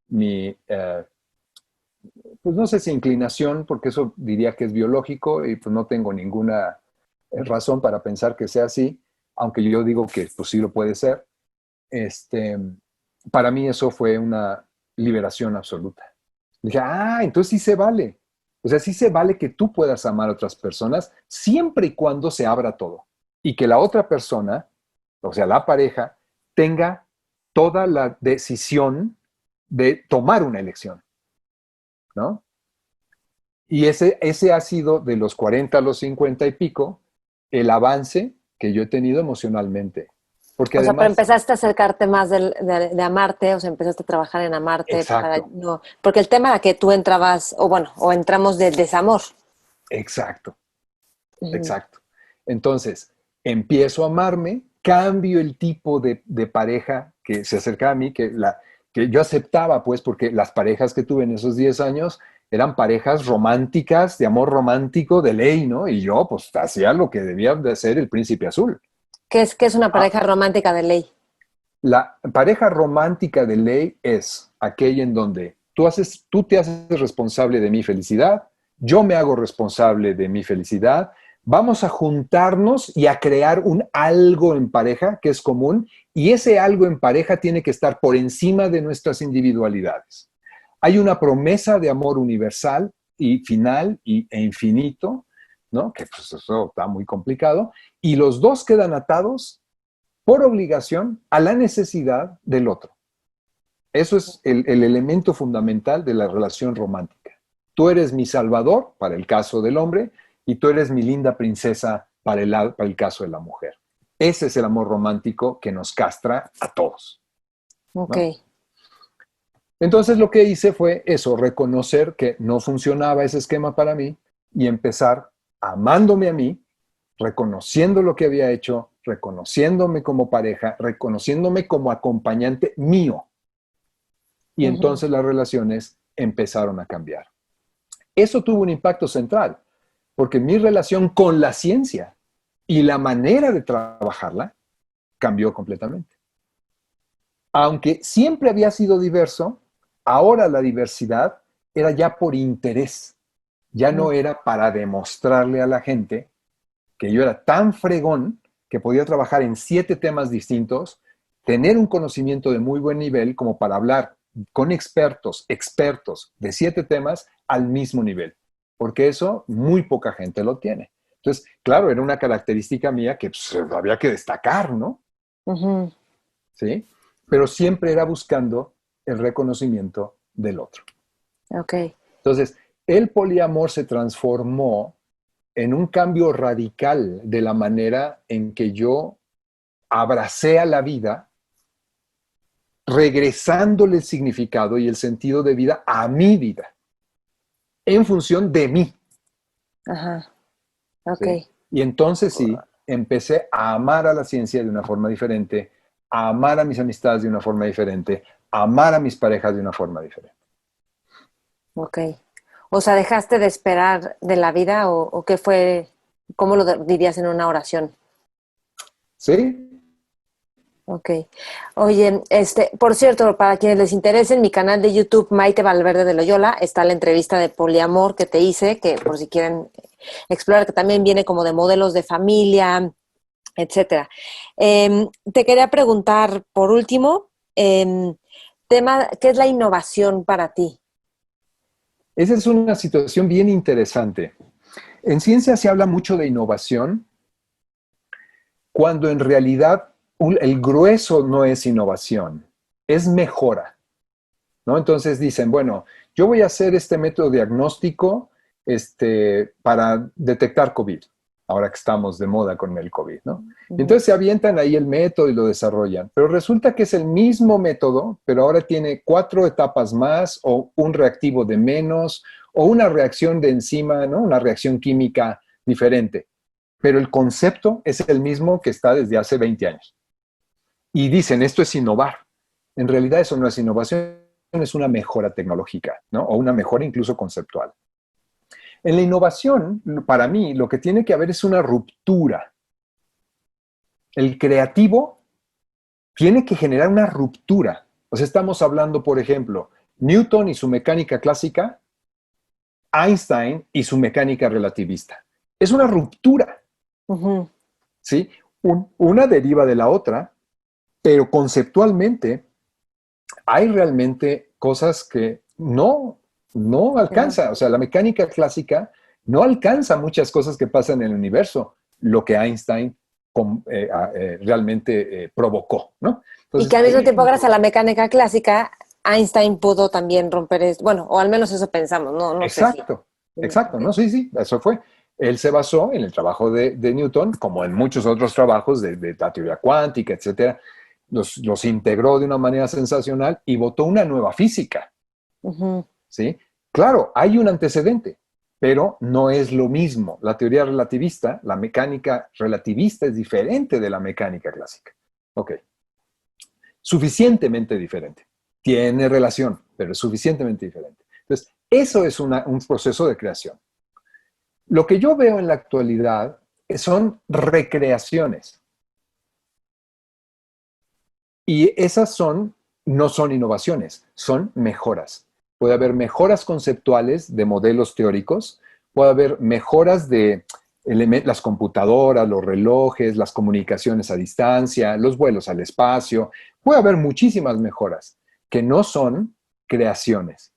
mi, pues no sé si inclinación, porque eso diría que es biológico y pues no tengo ninguna razón para pensar que sea así, aunque yo digo que pues sí lo puede ser, este, para mí eso fue una liberación absoluta. Dije, entonces sí se vale. O sea, sí se vale que tú puedas amar a otras personas siempre y cuando se abra todo. Y que la otra persona, o sea, la pareja, tenga toda la decisión de tomar una elección, ¿no? Y ese ha sido de los 40 a los 50 y pico el avance que yo he tenido emocionalmente. Porque O sea, pero además, empezaste a acercarte más de amarte, o sea, empezaste a trabajar en amarte para exacto, no, porque el tema era que tú entrabas, o bueno, o entramos del desamor. exacto, Ujú. exacto. Entonces, empiezo a amarme, cambio el tipo de pareja que se acercaba a mí, que yo aceptaba, pues, porque las parejas que tuve en esos 10 años eran parejas románticas, de amor romántico, de ley, ¿no? Y yo, pues, hacía lo que debía de ser el príncipe azul. Qué es una Ah, pareja romántica de ley? la pareja romántica de ley es aquella en donde tú te haces responsable de mi felicidad, yo me hago responsable de mi felicidad, vamos a juntarnos y a crear un algo en pareja que es común y ese algo en pareja tiene que estar por encima de nuestras individualidades. Hay una promesa de amor universal y final e infinito, ¿no? Que pues eso está muy complicado y los dos quedan atados por obligación a la necesidad del otro. Eso es el elemento fundamental de la relación romántica. Tú eres mi salvador para el caso del hombre y tú eres mi linda princesa para el caso de la mujer. Ese es el amor romántico que nos castra a todos, Ok. ¿no? Entonces lo que hice fue eso, reconocer que no funcionaba ese esquema para mí y empezar amándome a mí, reconociendo lo que había hecho, reconociéndome como pareja, reconociéndome como acompañante mío. Y Ujú. entonces las relaciones empezaron a cambiar. Eso tuvo un impacto central, porque mi relación con la ciencia y la manera de trabajarla cambió completamente. Aunque siempre había sido diverso, ahora la diversidad era ya por interés, ya no era para demostrarle a la gente que yo era tan fregón que podía trabajar en 7 temas distintos, tener un conocimiento de muy buen nivel como para hablar con expertos de 7 temas al mismo nivel, porque eso muy poca gente lo tiene. Entonces, claro, era una característica mía que pues, había que destacar, ¿no? Ujú. ¿Sí? Pero siempre era buscando el reconocimiento del otro. Ok. Entonces, el poliamor se transformó en un cambio radical de la manera en que yo abracé a la vida, regresándole el significado y el sentido de vida a mi vida, en función de mí. Ajá. Ok. ¿Sí? Y entonces sí, empecé a amar a la ciencia de una forma diferente, a amar a mis amistades de una forma diferente, a amar a mis parejas de una forma diferente. Ok. O sea, ¿dejaste de esperar de la vida o qué fue, cómo lo dirías en una oración? ¿Sí? Ok. Oye, por cierto, para quienes les interese, en mi canal de YouTube, Maite Valverde de Loyola, está la entrevista de poliamor que te hice, que por si quieren explorar, que también viene como de modelos de familia, etcétera. Te quería preguntar, por último, tema, ¿qué es la innovación para ti? Esa es una situación bien interesante. En ciencia se habla mucho de innovación, cuando en realidad el grueso no es innovación, es mejora, ¿no? Entonces dicen, bueno, yo voy a hacer este método diagnóstico para detectar COVID. ahora que estamos de moda con el COVID, ¿no? Ujú. Entonces se avientan ahí el método y lo desarrollan, pero resulta que es el mismo método, pero ahora tiene 4 etapas más o un reactivo de menos o una reacción de enzima, ¿no? Una reacción química diferente. Pero el concepto es el mismo que está desde hace 20 años. Y dicen, esto es innovar. En realidad eso no es innovación, es una mejora tecnológica, ¿no? O una mejora incluso conceptual. En la innovación, para mí, lo que tiene que haber es una ruptura. El creativo tiene que generar una ruptura. O sea, estamos hablando, por ejemplo, Newton y su mecánica clásica, Einstein y su mecánica relativista. Es una ruptura, Ujú. ¿sí? Una deriva de la otra, pero conceptualmente hay realmente cosas que no alcanza. O sea, la mecánica clásica no alcanza muchas cosas que pasan en el universo, lo que Einstein realmente provocó, ¿no? Y Entonces, que al ahí mismo hay tiempo, un gracias a la problema. mecánica clásica, Einstein pudo también romper, bueno, o al menos eso pensamos, no, no sé si. Exacto, exacto, Ok. ¿no? Sí, sí, eso fue. Él se basó en el trabajo de Newton, como en muchos otros trabajos de la teoría cuántica, etcétera. Los integró de una manera sensacional y votó una nueva física, Ujú. ¿sí? Claro, hay un antecedente, pero no es lo mismo. La teoría relativista, la mecánica relativista es diferente de la mecánica clásica. Ok, suficientemente diferente. Tiene relación, pero es suficientemente diferente. Entonces, eso es un proceso de creación. Lo que yo veo en la actualidad son recreaciones y esas no son innovaciones, son mejoras. Puede haber mejoras conceptuales de modelos teóricos, puede haber mejoras de las computadoras, los relojes, las comunicaciones a distancia, los vuelos al espacio. Puede haber muchísimas mejoras que no son creaciones.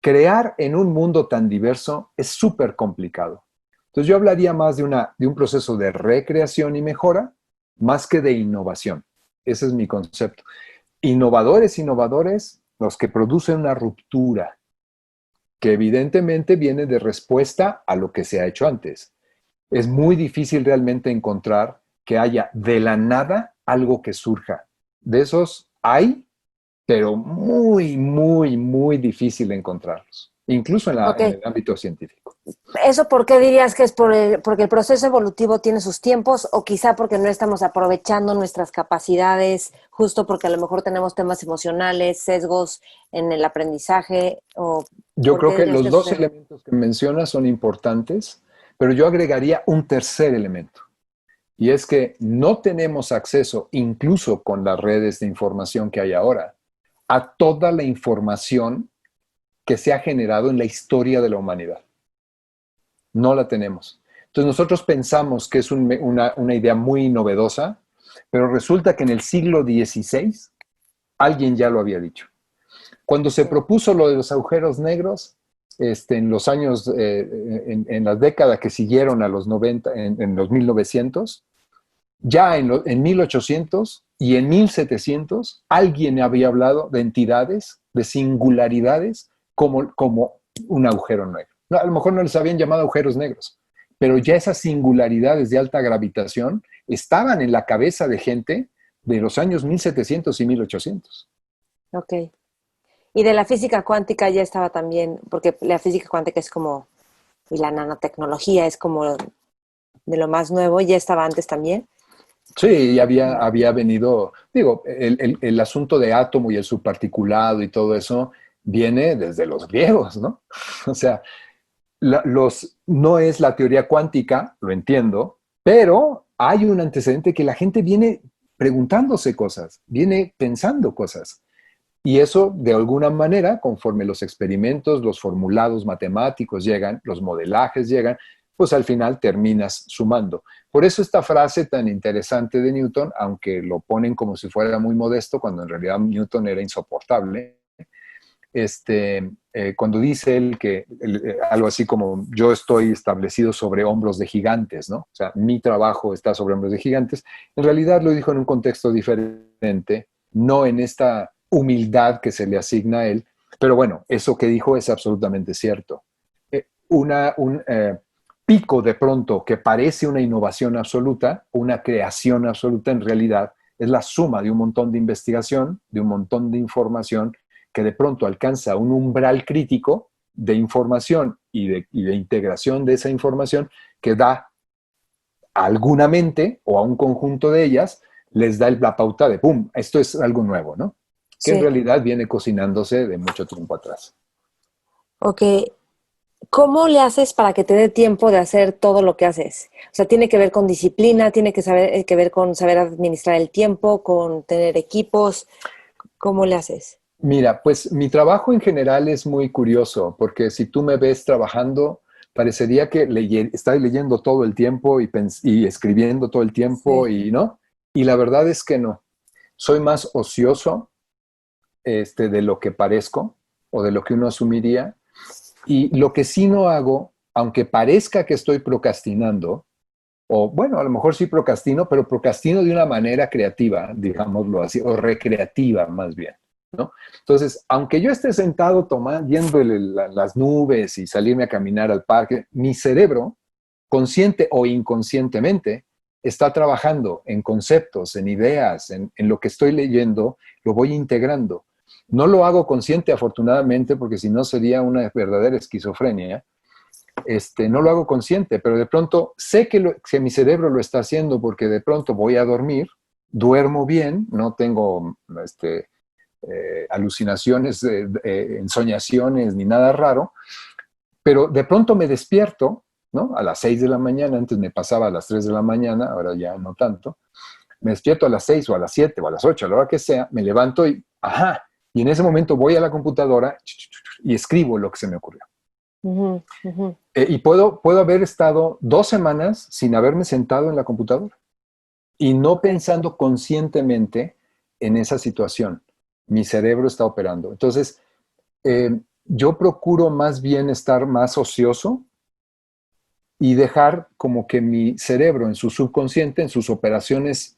Crear en un mundo tan diverso es súper complicado. Entonces yo hablaría más de un proceso de recreación y mejora más que de innovación. Ese es mi concepto. Innovadores, los que producen una ruptura que evidentemente viene de respuesta a lo que se ha hecho antes. Es muy difícil realmente encontrar que haya de la nada algo que surja. De esos hay, pero muy, muy, muy difícil encontrarlos, incluso Ok. en el ámbito científico. ¿Eso por qué dirías que es porque el proceso evolutivo tiene sus tiempos o quizá porque no estamos aprovechando nuestras capacidades, justo porque a lo mejor tenemos temas emocionales, sesgos en el aprendizaje o Yo por creo qué que dirías los que eso dos sucede? elementos que mencionas son importantes, pero yo agregaría un tercer elemento, y es que no tenemos acceso, incluso con las redes de información que hay ahora, a toda la información que se ha generado en la historia de la humanidad. No la tenemos. Entonces nosotros pensamos que es una idea muy novedosa, pero resulta que en el siglo XVI alguien ya lo había dicho. Cuando se Sí. propuso lo de los agujeros negros, en los años, en las décadas que siguieron a los 90, en los 1900, ya en 1800 y en 1700, alguien había hablado de entidades, de singularidades, como un agujero negro. No, a lo mejor no les habían llamado agujeros negros, pero ya esas singularidades de alta gravitación estaban en la cabeza de gente de los años 1700 y 1800. Ok. Y de la física cuántica ya estaba también, porque la física cuántica es como, y la nanotecnología es como de lo más nuevo, ya estaba antes también. Sí, había venido, digo, el asunto de átomo y el subparticulado y todo eso viene desde los griegos, ¿no? O sea, no es la teoría cuántica, lo entiendo, pero hay un antecedente que la gente viene preguntándose cosas, viene pensando cosas. Y eso, de alguna manera, conforme los experimentos, los formulados matemáticos llegan, los modelajes llegan, pues al final terminas sumando. Por eso esta frase tan interesante de Newton, aunque lo ponen como si fuera muy modesto, cuando en realidad Newton era insoportable, cuando dice él que algo así como yo estoy establecido sobre hombros de gigantes, ¿no? O sea, mi trabajo está sobre hombros de gigantes, en realidad lo dijo en un contexto diferente, no en esta humildad que se le asigna a él, pero bueno, eso que dijo es absolutamente cierto. Eh, una, un, pico de pronto que parece una innovación absoluta, una creación absoluta, en realidad es la suma de un montón de investigación, de un montón de información que de pronto alcanza un umbral crítico de información y de integración de esa información que da a alguna mente o a un conjunto de ellas, les da la pauta de ¡pum! Esto es algo nuevo, ¿no? Que en Sí. realidad viene cocinándose de mucho tiempo atrás. Ok. ¿Cómo le haces para que te dé tiempo de hacer todo lo que haces? O sea, tiene que ver con disciplina, tiene que ver con saber administrar el tiempo, con tener equipos. ¿Cómo le haces? Mira, pues mi trabajo en general es muy curioso, porque si tú me ves trabajando, parecería que estoy leyendo todo el tiempo y escribiendo todo el tiempo, Sí. y no. Y la verdad es que no. Soy más ocioso de lo que parezco o de lo que uno asumiría. Y lo que sí no hago, aunque parezca que estoy procrastinando, o bueno, a lo mejor sí procrastino, pero procrastino de una manera creativa, digámoslo así, o recreativa más bien, ¿no? Entonces, aunque yo esté sentado viendo las nubes y salirme a caminar al parque, mi cerebro, consciente o inconscientemente, está trabajando en conceptos, en ideas, en lo que estoy leyendo, lo voy integrando. No lo hago consciente, afortunadamente, porque si no sería una verdadera esquizofrenia. No lo hago consciente, pero de pronto sé que mi cerebro lo está haciendo porque de pronto voy a dormir, duermo bien, no tengo alucinaciones, ensoñaciones ni nada raro, pero de pronto me despierto, ¿no? A las 6 de la mañana, antes me pasaba a las 3 de la mañana, ahora ya no tanto, me despierto a las 6 o a las 7 o a las 8, a la hora que sea, me levanto ajá, y en ese momento voy a la computadora y escribo lo que se me ocurrió. Ujú, ujú. Y puedo haber estado 2 semanas sin haberme sentado en la computadora y no Ok. pensando conscientemente en esa situación. Mi cerebro está operando. Entonces, yo procuro más bien estar más ocioso y dejar como que mi cerebro en su subconsciente, en sus operaciones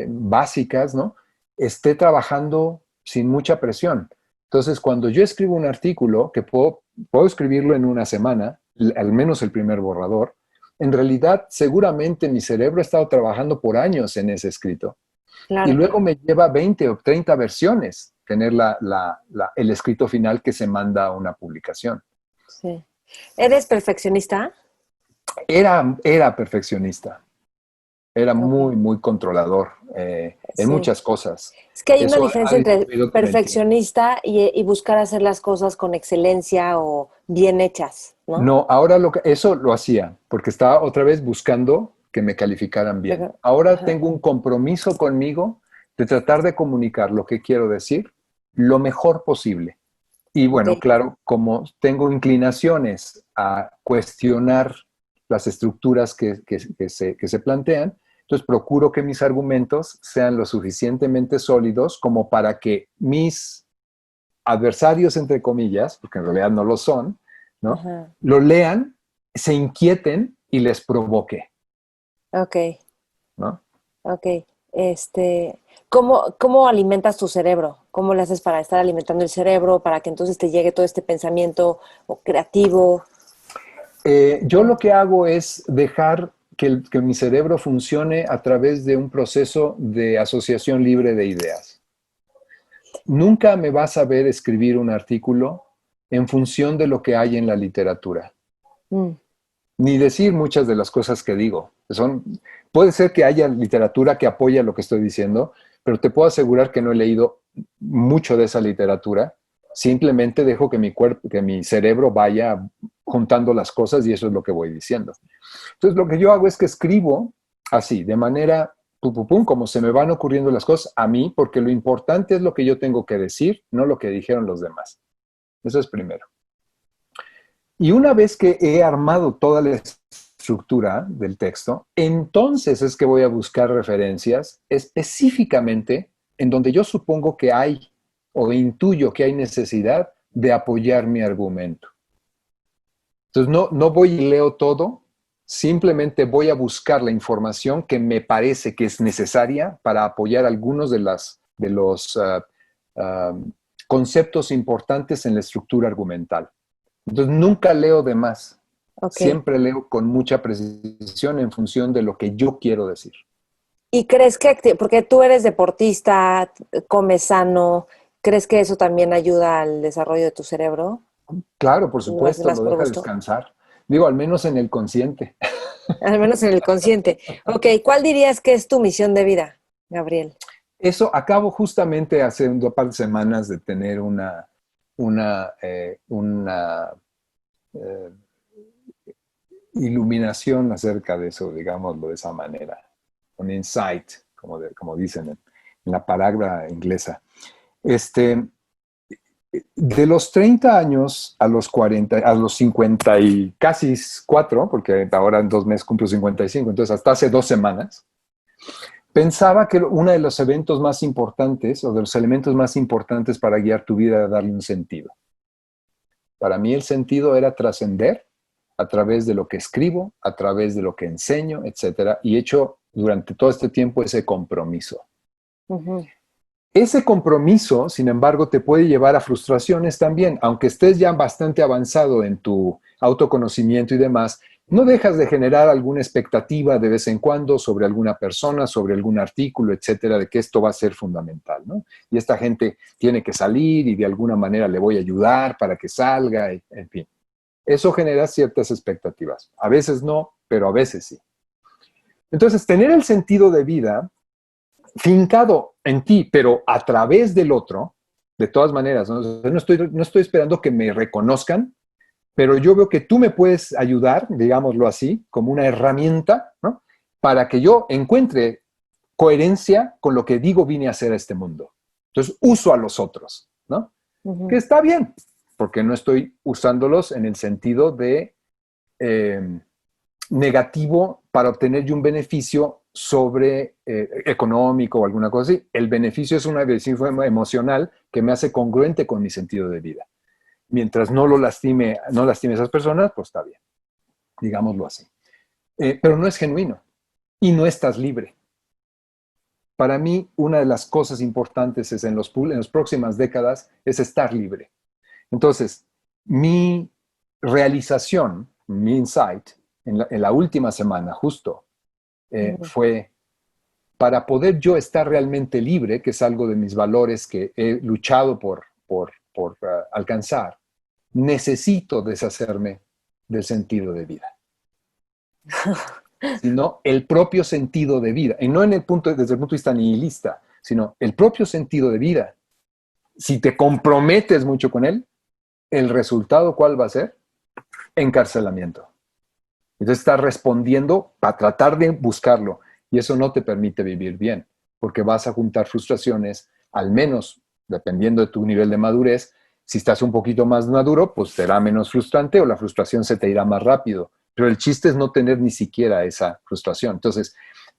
básicas, ¿no? Esté trabajando sin mucha presión. Entonces, cuando yo escribo un artículo, que puedo escribirlo en una semana, al menos el primer borrador, en realidad seguramente mi cerebro ha estado trabajando por años en ese escrito. Y Claro, luego me lleva 20 o 30 versiones tener el escrito final que se manda a una publicación. sí. ¿Eres perfeccionista? Era perfeccionista. Era Ok. muy, muy controlador en Sí. muchas cosas. Es que hay una Eso ha diferencia entre disminuido con el tiempo. perfeccionista y buscar hacer las cosas con excelencia o bien hechas, ¿no? No, ahora eso lo hacía, porque estaba otra vez buscando que me calificaran bien. Ahora Ajá. tengo un compromiso conmigo de tratar de comunicar lo que quiero decir lo mejor posible. Y Ok. bueno, claro, como tengo inclinaciones a cuestionar las estructuras que se plantean, entonces procuro que mis argumentos sean lo suficientemente sólidos como para que mis adversarios, entre comillas, porque en realidad no lo son, ¿no? Ajá. Lo lean, se inquieten y les provoque, Ok. ¿no? Ok. ¿Cómo alimentas tu cerebro? ¿Cómo le haces para estar alimentando el cerebro, para que entonces te llegue todo este pensamiento creativo? Yo lo que hago es dejar que mi cerebro funcione a través de un proceso de asociación libre de ideas. Nunca me vas a ver escribir un artículo en función de lo que hay en la literatura, Mm, ni decir muchas de las cosas que digo. Puede ser que haya literatura que apoya lo que estoy diciendo, pero te puedo asegurar que no he leído mucho de esa literatura. Simplemente dejo que mi cuerpo, que mi cerebro vaya juntando las cosas y eso es lo que voy diciendo. Entonces, lo que yo hago es que escribo así, de manera pum, pum, pum, como se me van ocurriendo las cosas a mí, porque lo importante es lo que yo tengo que decir, no lo que dijeron los demás. Eso es primero. Y una vez que he armado toda la estructura del texto, entonces es que voy a buscar referencias específicamente en donde yo supongo que hay o intuyo que hay necesidad de apoyar mi argumento. Entonces no voy y leo todo, simplemente voy a buscar la información que me parece que es necesaria para apoyar algunos de los conceptos importantes en la estructura argumental. Entonces nunca leo de más. Ok. Siempre leo con mucha precisión en función de lo que yo quiero decir. ¿Y crees que, porque tú eres deportista, comes sano, crees que eso también ayuda al desarrollo de tu cerebro? Claro, por ¿Lo haces supuesto, más lo por deja gusto? descansar. Digo, al menos en el consciente. Al menos en el consciente. Ok, ¿cuál dirías que es tu misión de vida, Gabriel? Eso acabo justamente hace un par de semanas de tener una eh, iluminación acerca de eso, digámoslo de esa manera. Un insight, como dicen en la palabra inglesa. Este, de los 30 años a los 40, a los 50 y casi 4, porque ahora en 2 meses cumplo 55, entonces hasta hace 2 semanas, pensaba que uno de los eventos más importantes o de los elementos más importantes para guiar tu vida era darle un sentido. Para mí el sentido era trascender a través de lo que escribo, a través de lo que enseño, etcétera, y he hecho durante todo este tiempo ese compromiso. Ujú. Ese compromiso, sin embargo, te puede llevar a frustraciones también, aunque estés ya bastante avanzado en tu autoconocimiento y demás, no dejas de generar alguna expectativa de vez en cuando sobre alguna persona, sobre algún artículo, etcétera, de que esto va a ser fundamental, ¿no? Y esta gente tiene que salir y de alguna manera le voy a ayudar para que salga, en fin. Eso genera ciertas expectativas. A veces no, pero a veces sí. Entonces, tener el sentido de vida fincado en ti, pero a través del otro, de todas maneras, ¿no? O sea, no estoy esperando que me reconozcan, pero yo veo que tú me puedes ayudar, digámoslo así, como una herramienta, ¿no? Para que yo encuentre coherencia con lo que digo vine a hacer a este mundo. Entonces, uso a los otros, ¿no? Que Ujú. está bien, porque no estoy usándolos en el sentido de negativo para obtener yo un beneficio sobre económico o alguna cosa así. El beneficio es una beneficio emocional que me hace congruente con mi sentido de vida. Mientras no lastime a esas personas, pues está bien, digámoslo así. Pero no es genuino y no estás libre. Para mí, una de las cosas importantes es en las próximas décadas es estar libre. Entonces, mi realización, mi insight en la última semana justo Ujú. fue para poder yo estar realmente libre, que es algo de mis valores que he luchado por alcanzar, necesito deshacerme del sentido de vida, sino el propio sentido de vida, y no desde el punto de vista nihilista, sino el propio sentido de vida. Si te comprometes mucho con él, el resultado, ¿cuál va a ser? Encarcelamiento. Entonces estás respondiendo para tratar de buscarlo y eso no te permite vivir bien, porque vas a juntar frustraciones, al menos dependiendo de tu nivel de madurez. Si estás un poquito más maduro, pues será menos frustrante o la frustración se te irá más rápido. Pero el chiste es no tener ni siquiera esa frustración. Entonces,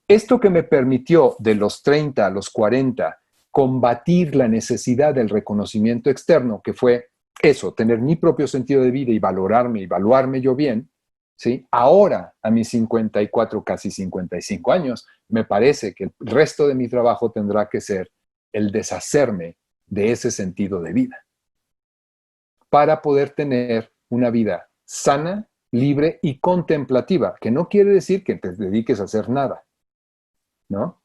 esto que me permitió de los 30 a los 40 combatir la necesidad del reconocimiento externo, que fue eso, tener mi propio sentido de vida y valorarme y evaluarme yo bien, ¿sí? Ahora, a mis 54, casi 55 años, me parece que el resto de mi trabajo tendrá que ser el deshacerme de ese sentido de vida para poder tener una vida sana, libre y contemplativa, que no quiere decir que te dediques a hacer nada, ¿no?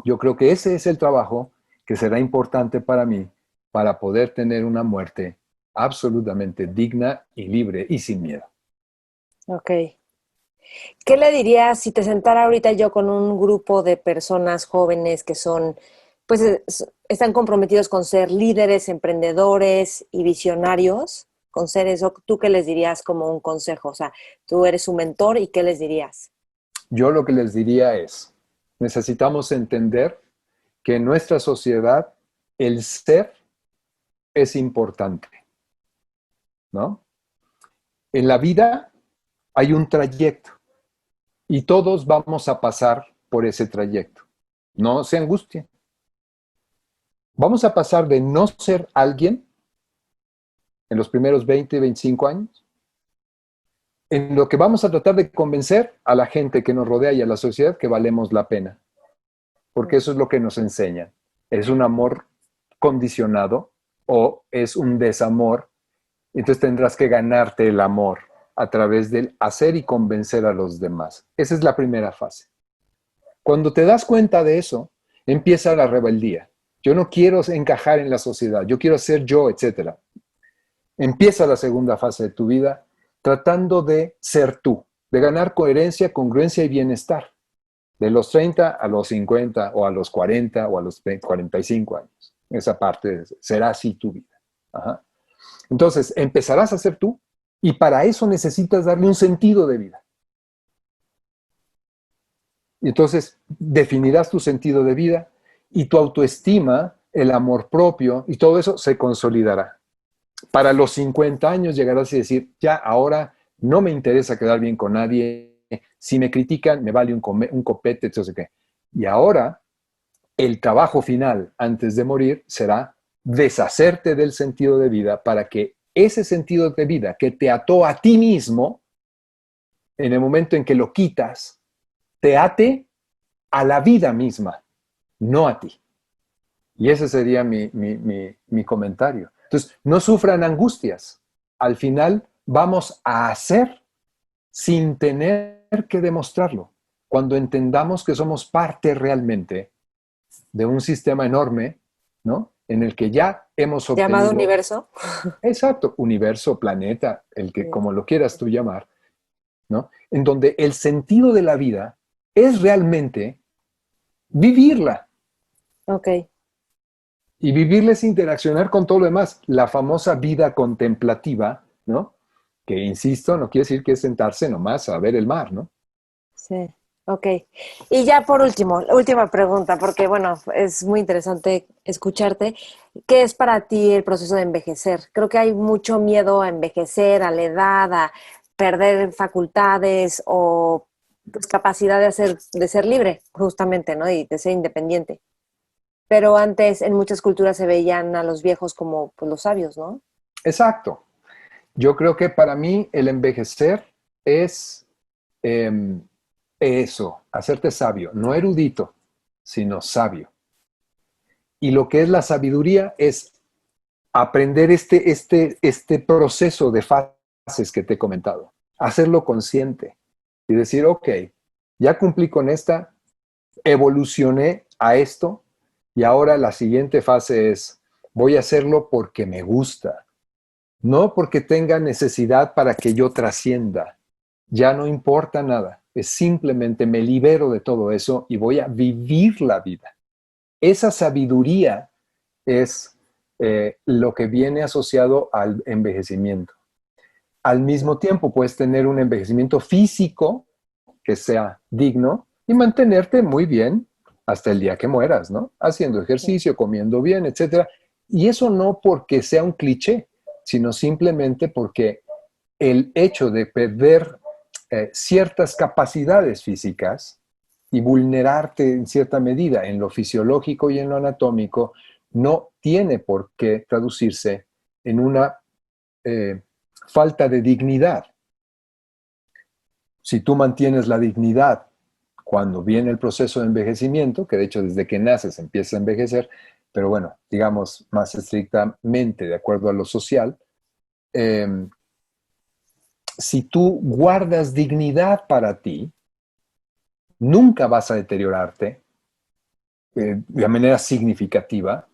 Yo creo que ese es el trabajo que será importante para mí para poder tener una muerte absolutamente digna y libre y sin miedo. Ok. ¿Qué le dirías si te sentara ahorita yo con un grupo de personas jóvenes que son, pues están comprometidos con ser líderes, emprendedores y visionarios, con ser eso? ¿Tú qué les dirías como un consejo? O sea, tú eres su mentor y ¿qué les dirías? Yo lo que les diría es, necesitamos entender que en nuestra sociedad el ser es importante, ¿no? En la vida hay un trayecto y todos vamos a pasar por ese trayecto. No se angustien. Vamos a pasar de no ser alguien en los primeros 20, 25 años, en lo que vamos a tratar de convencer a la gente que nos rodea y a la sociedad que valemos la pena, porque eso es lo que nos enseñan. Es un amor condicionado o es un desamor, entonces tendrás que ganarte el amor a través del hacer y convencer a los demás. Esa es la primera fase. Cuando te das cuenta de eso, empieza la rebeldía. Yo no quiero encajar en la sociedad, yo quiero ser yo, etc. Empieza la segunda fase de tu vida tratando de ser tú, de ganar coherencia, congruencia y bienestar. De los 30 a los 50 o a los 40 o a los 45 años. Esa parte será así tu vida. Ajá. Entonces, empezarás a ser tú y para eso necesitas darle un sentido de vida. Y entonces definirás tu sentido de vida y tu autoestima, el amor propio y todo eso se consolidará. Para los 50 años llegarás a decir, ya ahora no me interesa quedar bien con nadie, si me critican me vale un copete, etc. Y ahora el trabajo final antes de morir será deshacerte del sentido de vida para que ese sentido de vida que te ató a ti mismo, en el momento en que lo quitas, te ate a la vida misma, no a ti. Y ese sería mi comentario. Entonces, no sufran angustias. Al final vamos a hacer sin tener que demostrarlo. Cuando entendamos que somos parte realmente de un sistema enorme, ¿no? En el que ya hemos obtenido... ¿Llamado universo? Exacto, universo, planeta, el que, como lo quieras tú llamar, ¿no? En donde el sentido de la vida es realmente vivirla. Ok. Y vivirla es interaccionar con todo lo demás. La famosa vida contemplativa, ¿no? Que, insisto, no quiere decir que es sentarse nomás a ver el mar, ¿no? Sí, ok. Y ya por último, la última pregunta, porque bueno, es muy interesante escucharte. ¿Qué es para ti el proceso de envejecer? Creo que hay mucho miedo a envejecer, a la edad, a perder facultades o pues, capacidad de ser libre, justamente, ¿no? Y de ser independiente. Pero antes en muchas culturas se veían a los viejos como pues, los sabios, ¿no? Exacto. Yo creo que para mí el envejecer es eh, eso, hacerte sabio, no erudito, sino sabio. Y lo que es la sabiduría es aprender este proceso de fases que te he comentado, hacerlo consciente y decir, ok, ya cumplí con esta, evolucioné a esto y ahora la siguiente fase es, voy a hacerlo porque me gusta, no porque tenga necesidad para que yo trascienda. Ya no importa nada, es simplemente me libero de todo eso y voy a vivir la vida. Esa sabiduría es lo que viene asociado al envejecimiento. Al mismo tiempo puedes tener un envejecimiento físico que sea digno y mantenerte muy bien hasta el día que mueras, ¿no? Haciendo ejercicio, comiendo bien, etcétera. Y eso no porque sea un cliché, sino simplemente porque el hecho de perder ciertas capacidades físicas y vulnerarte en cierta medida en lo fisiológico y en lo anatómico no tiene por qué traducirse en una eh, falta de dignidad. Si tú mantienes la dignidad cuando viene el proceso de envejecimiento, que de hecho desde que naces empieza a envejecer, pero bueno, digamos más estrictamente de acuerdo a lo social, si tú guardas dignidad para ti, nunca vas a deteriorarte de manera significativa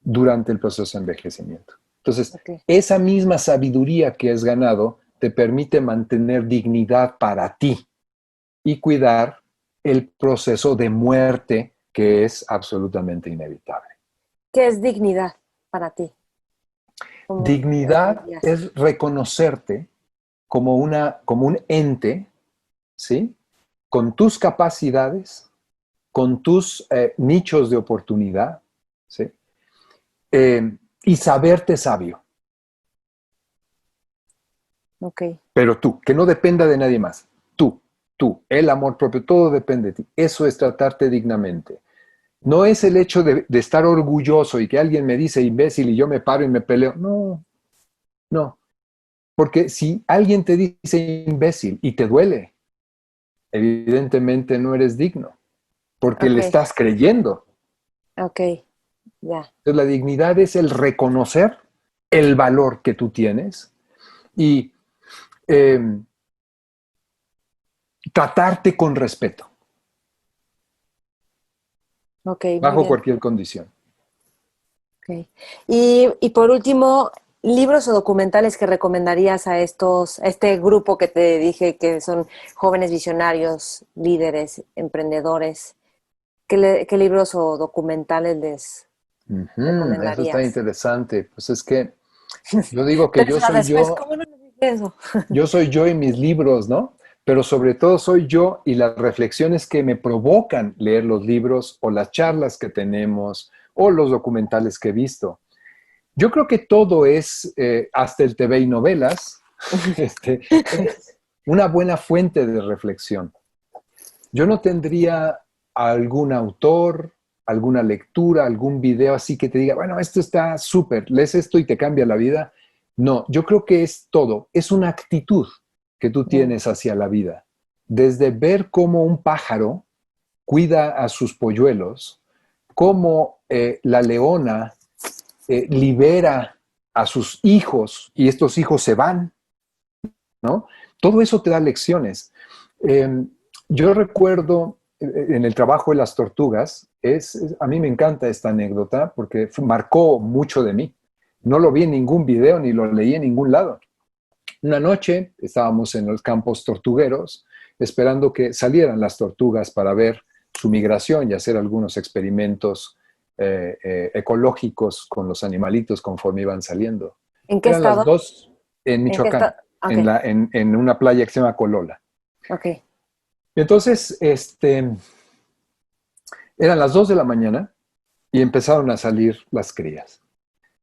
durante el proceso de envejecimiento. Entonces, esa misma sabiduría que has ganado te permite mantener dignidad para ti y cuidar el proceso de muerte que es absolutamente inevitable. ¿Qué es dignidad para ti? Dignidad es reconocerte como un ente, ¿sí? Con tus capacidades, con tus nichos de oportunidad, ¿sí? Y saberte sabio. Okay. Pero tú, que no dependa de nadie más. Tú, el amor propio, todo depende de ti. Eso es tratarte dignamente. No es el hecho de estar orgulloso y que alguien me dice imbécil y yo me paro y me peleo. No, no. Porque si alguien te dice imbécil y te duele, evidentemente no eres digno, porque le estás creyendo. Ok, ya. Entonces, la dignidad es el reconocer el valor que tú tienes y tratarte con respeto, Ok, muy bajo bien. cualquier condición. Ok. Y por último, libros o documentales que recomendarías a a este grupo que te dije que son jóvenes visionarios, líderes, emprendedores. ¿Qué libros o documentales les Eso está recomendarías? interesante. Pues es que yo digo que 3 horas después, ¿cómo no nos dije eso? yo soy yo y mis libros, ¿no? Pero sobre todo soy yo y las reflexiones que me provocan leer los libros o las charlas que tenemos o los documentales que he visto. Yo creo que todo es, hasta el TV y novelas, es una buena fuente de reflexión. Yo no tendría algún autor, alguna lectura, algún video así que te diga, bueno, esto está súper, lees esto y te cambia la vida. No, yo creo que es todo, es una actitud que tú Mm. tienes hacia la vida. Desde ver cómo un pájaro cuida a sus polluelos, cómo la leona libera a sus hijos y estos hijos se van, ¿no? Todo eso te da lecciones. Yo recuerdo en el trabajo de las tortugas, a mí me encanta esta anécdota porque marcó mucho de mí. No lo vi en ningún video ni lo leí en ningún lado. Una noche estábamos en los campos tortugueros esperando que salieran las tortugas para ver su migración y hacer algunos experimentos ecológicos con los animalitos conforme iban saliendo. ¿En qué Eran las estado? 2 en ¿En qué Michoacán, estado? Ok, en una playa que se llama Colola. ok. Entonces, eran las 2 de la mañana y empezaron a salir las crías.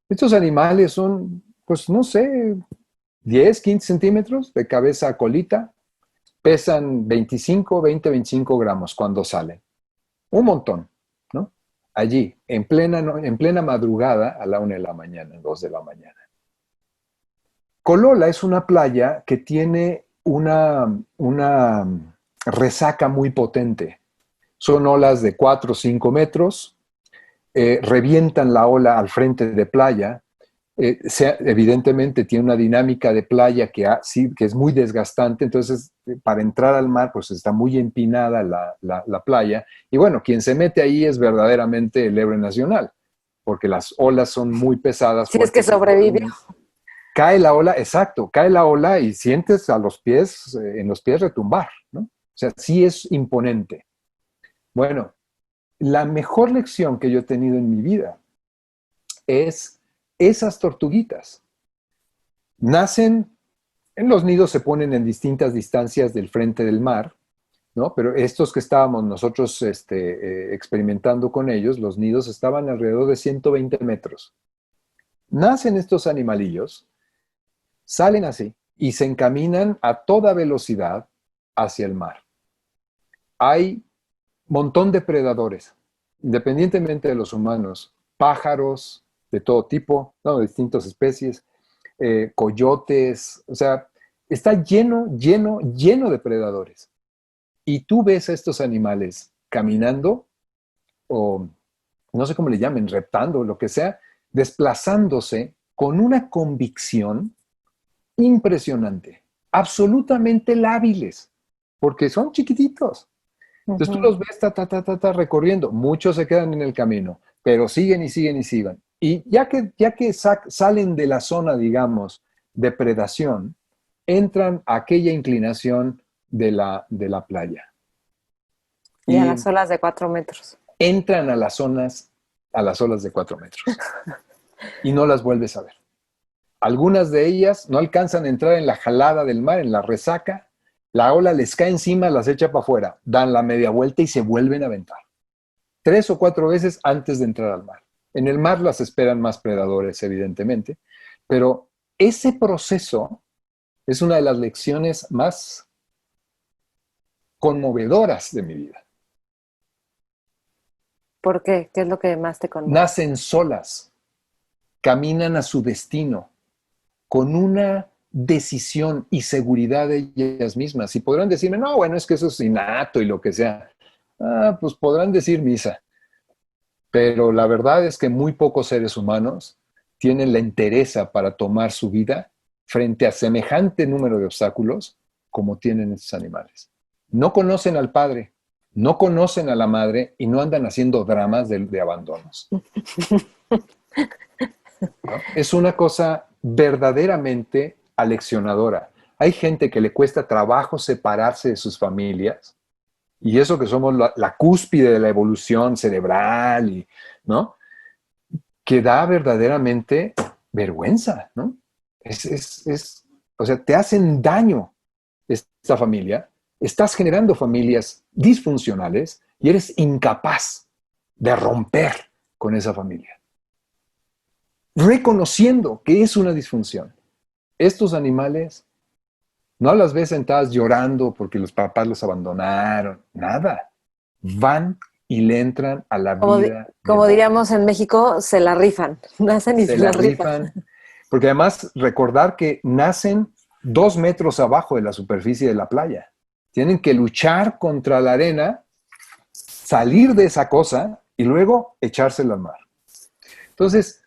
Estos animales son, pues no sé, 10, 15 centímetros de cabeza a colita, pesan 25 gramos cuando salen. Un montón, ¿no? Allí, en plena madrugada, a la 1 de la mañana, 2 de la mañana. Colola es una playa que tiene una resaca muy potente. Son olas de 4 o 5 metros, revientan la ola al frente de playa. Evidentemente tiene una dinámica de playa sí, que es muy desgastante, entonces para entrar al mar pues está muy empinada la playa y bueno, quien se mete ahí es verdaderamente el héroe nacional, porque las olas son muy pesadas, Si es que fuertes y sobrevivió. cae la ola, exacto, cae la ola y sientes a los pies, en los pies retumbar, ¿no? O sea, sí es imponente. Bueno, la mejor lección que yo he tenido en mi vida es esas tortuguitas. Nacen, en los nidos se ponen en distintas distancias del frente del mar, ¿no? Pero estos que estábamos nosotros experimentando con ellos, los nidos estaban alrededor de 120 metros. Nacen estos animalillos, salen así y se encaminan a toda velocidad hacia el mar. Hay un montón de predadores, independientemente de los humanos, pájaros de todo tipo, ¿no? De distintas especies, coyotes, o sea, está lleno de predadores. Y tú ves a estos animales caminando, o no sé cómo le llamen, reptando, lo que sea, desplazándose con una convicción impresionante, absolutamente lábiles, porque son chiquititos. Entonces tú Ujú. los ves recorriendo, muchos se quedan en el camino, pero siguen y siguen y siguen. Y ya que salen de la zona, digamos, de predación, entran a aquella inclinación de la playa. Y a Y las olas de 4 metros. entran a las olas de 4 metros y no las vuelves a ver. Algunas de ellas no alcanzan a entrar en la jalada del mar, en la resaca, la ola les cae encima, las echa para afuera, dan la media vuelta y se vuelven a aventar. 3 o 4 veces antes de entrar al mar. En el mar las esperan más predadores, evidentemente, pero ese proceso es una de las lecciones más conmovedoras de mi vida. ¿Por qué? ¿Qué es lo que más te conmueve? Nacen solas, caminan a su destino con una decisión y seguridad de ellas mismas. Y podrán decirme, no, bueno, es que eso es innato y lo que sea. Pues podrán decir misa. Pero la verdad es que muy pocos seres humanos tienen la entereza para tomar su vida frente a semejante número de obstáculos como tienen estos animales. no conocen al padre, no conocen a la madre y no andan haciendo dramas de abandonos. ¿No? Es una cosa verdaderamente aleccionadora. Hay gente que le cuesta trabajo separarse de sus familias, y eso que somos la cúspide de la evolución cerebral, ¿no? Que da verdaderamente vergüenza, ¿no? O sea, te hacen daño esta familia, estás generando familias disfuncionales y eres incapaz de romper con esa familia, reconociendo que es una disfunción. Estos animales no las ves sentadas llorando porque los papás los abandonaron, nada. Van y le entran a la vida. Como diríamos en México, se la rifan. Nacen y se la rifan. Porque además, recordar que nacen 2 metros abajo de la superficie de la playa. Tienen que luchar contra la arena, salir de esa cosa y luego echársela al mar. Entonces,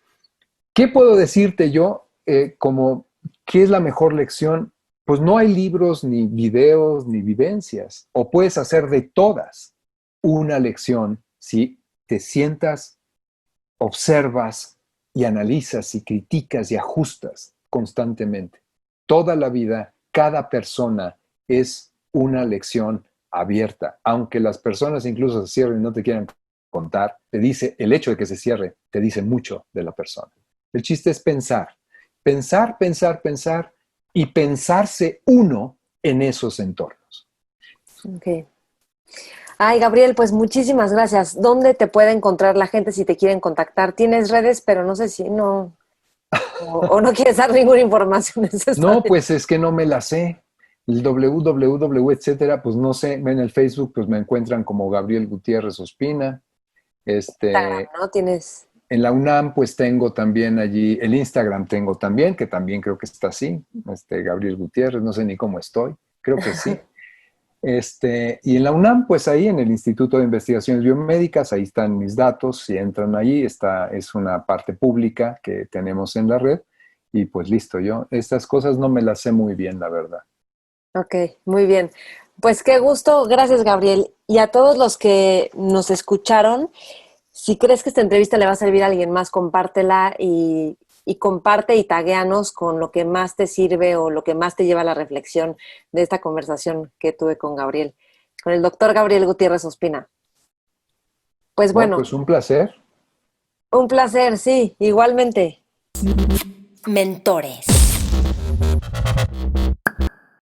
¿qué puedo decirte yo como qué es la mejor lección? Pues no hay libros, ni videos, ni vivencias. O puedes hacer de todas una lección si te sientas, observas y analizas y criticas y ajustas constantemente. Toda la vida, cada persona es una lección abierta. Aunque las personas incluso se cierren y no te quieran contar, te dice, el hecho de que se cierre, te dice mucho de la persona. El chiste es pensar, pensar, pensar, pensar y pensarse uno en esos entornos. Ok. Ay, Gabriel, pues muchísimas gracias. ¿Dónde te puede encontrar la gente si te quieren contactar? Tienes redes, pero no sé si no... O no quieres dar ninguna información. No, pues es que no me la sé. El www, etcétera, pues no sé. En el Facebook pues me encuentran como Gabriel Gutiérrez Ospina. Instagram, ¿no? Tienes... En la UNAM pues tengo también allí, el Instagram tengo también, que también creo que está así, Gabriel Gutiérrez, no sé ni cómo estoy, creo que sí. Y en la UNAM, pues ahí en el Instituto de Investigaciones Biomédicas, ahí están mis datos, si entran allí, es una parte pública que tenemos en la red, y pues listo, yo estas cosas no me las sé muy bien, la verdad. Ok, muy bien. Pues qué gusto, gracias Gabriel. Y a todos los que nos escucharon, si crees que esta entrevista le va a servir a alguien más, compártela y comparte y taguéanos con lo que más te sirve o lo que más te lleva a la reflexión de esta conversación que tuve con Gabriel, con el doctor Gabriel Gutiérrez Ospina. Pues bueno. Pues un placer. Un placer, sí, igualmente. Mentores.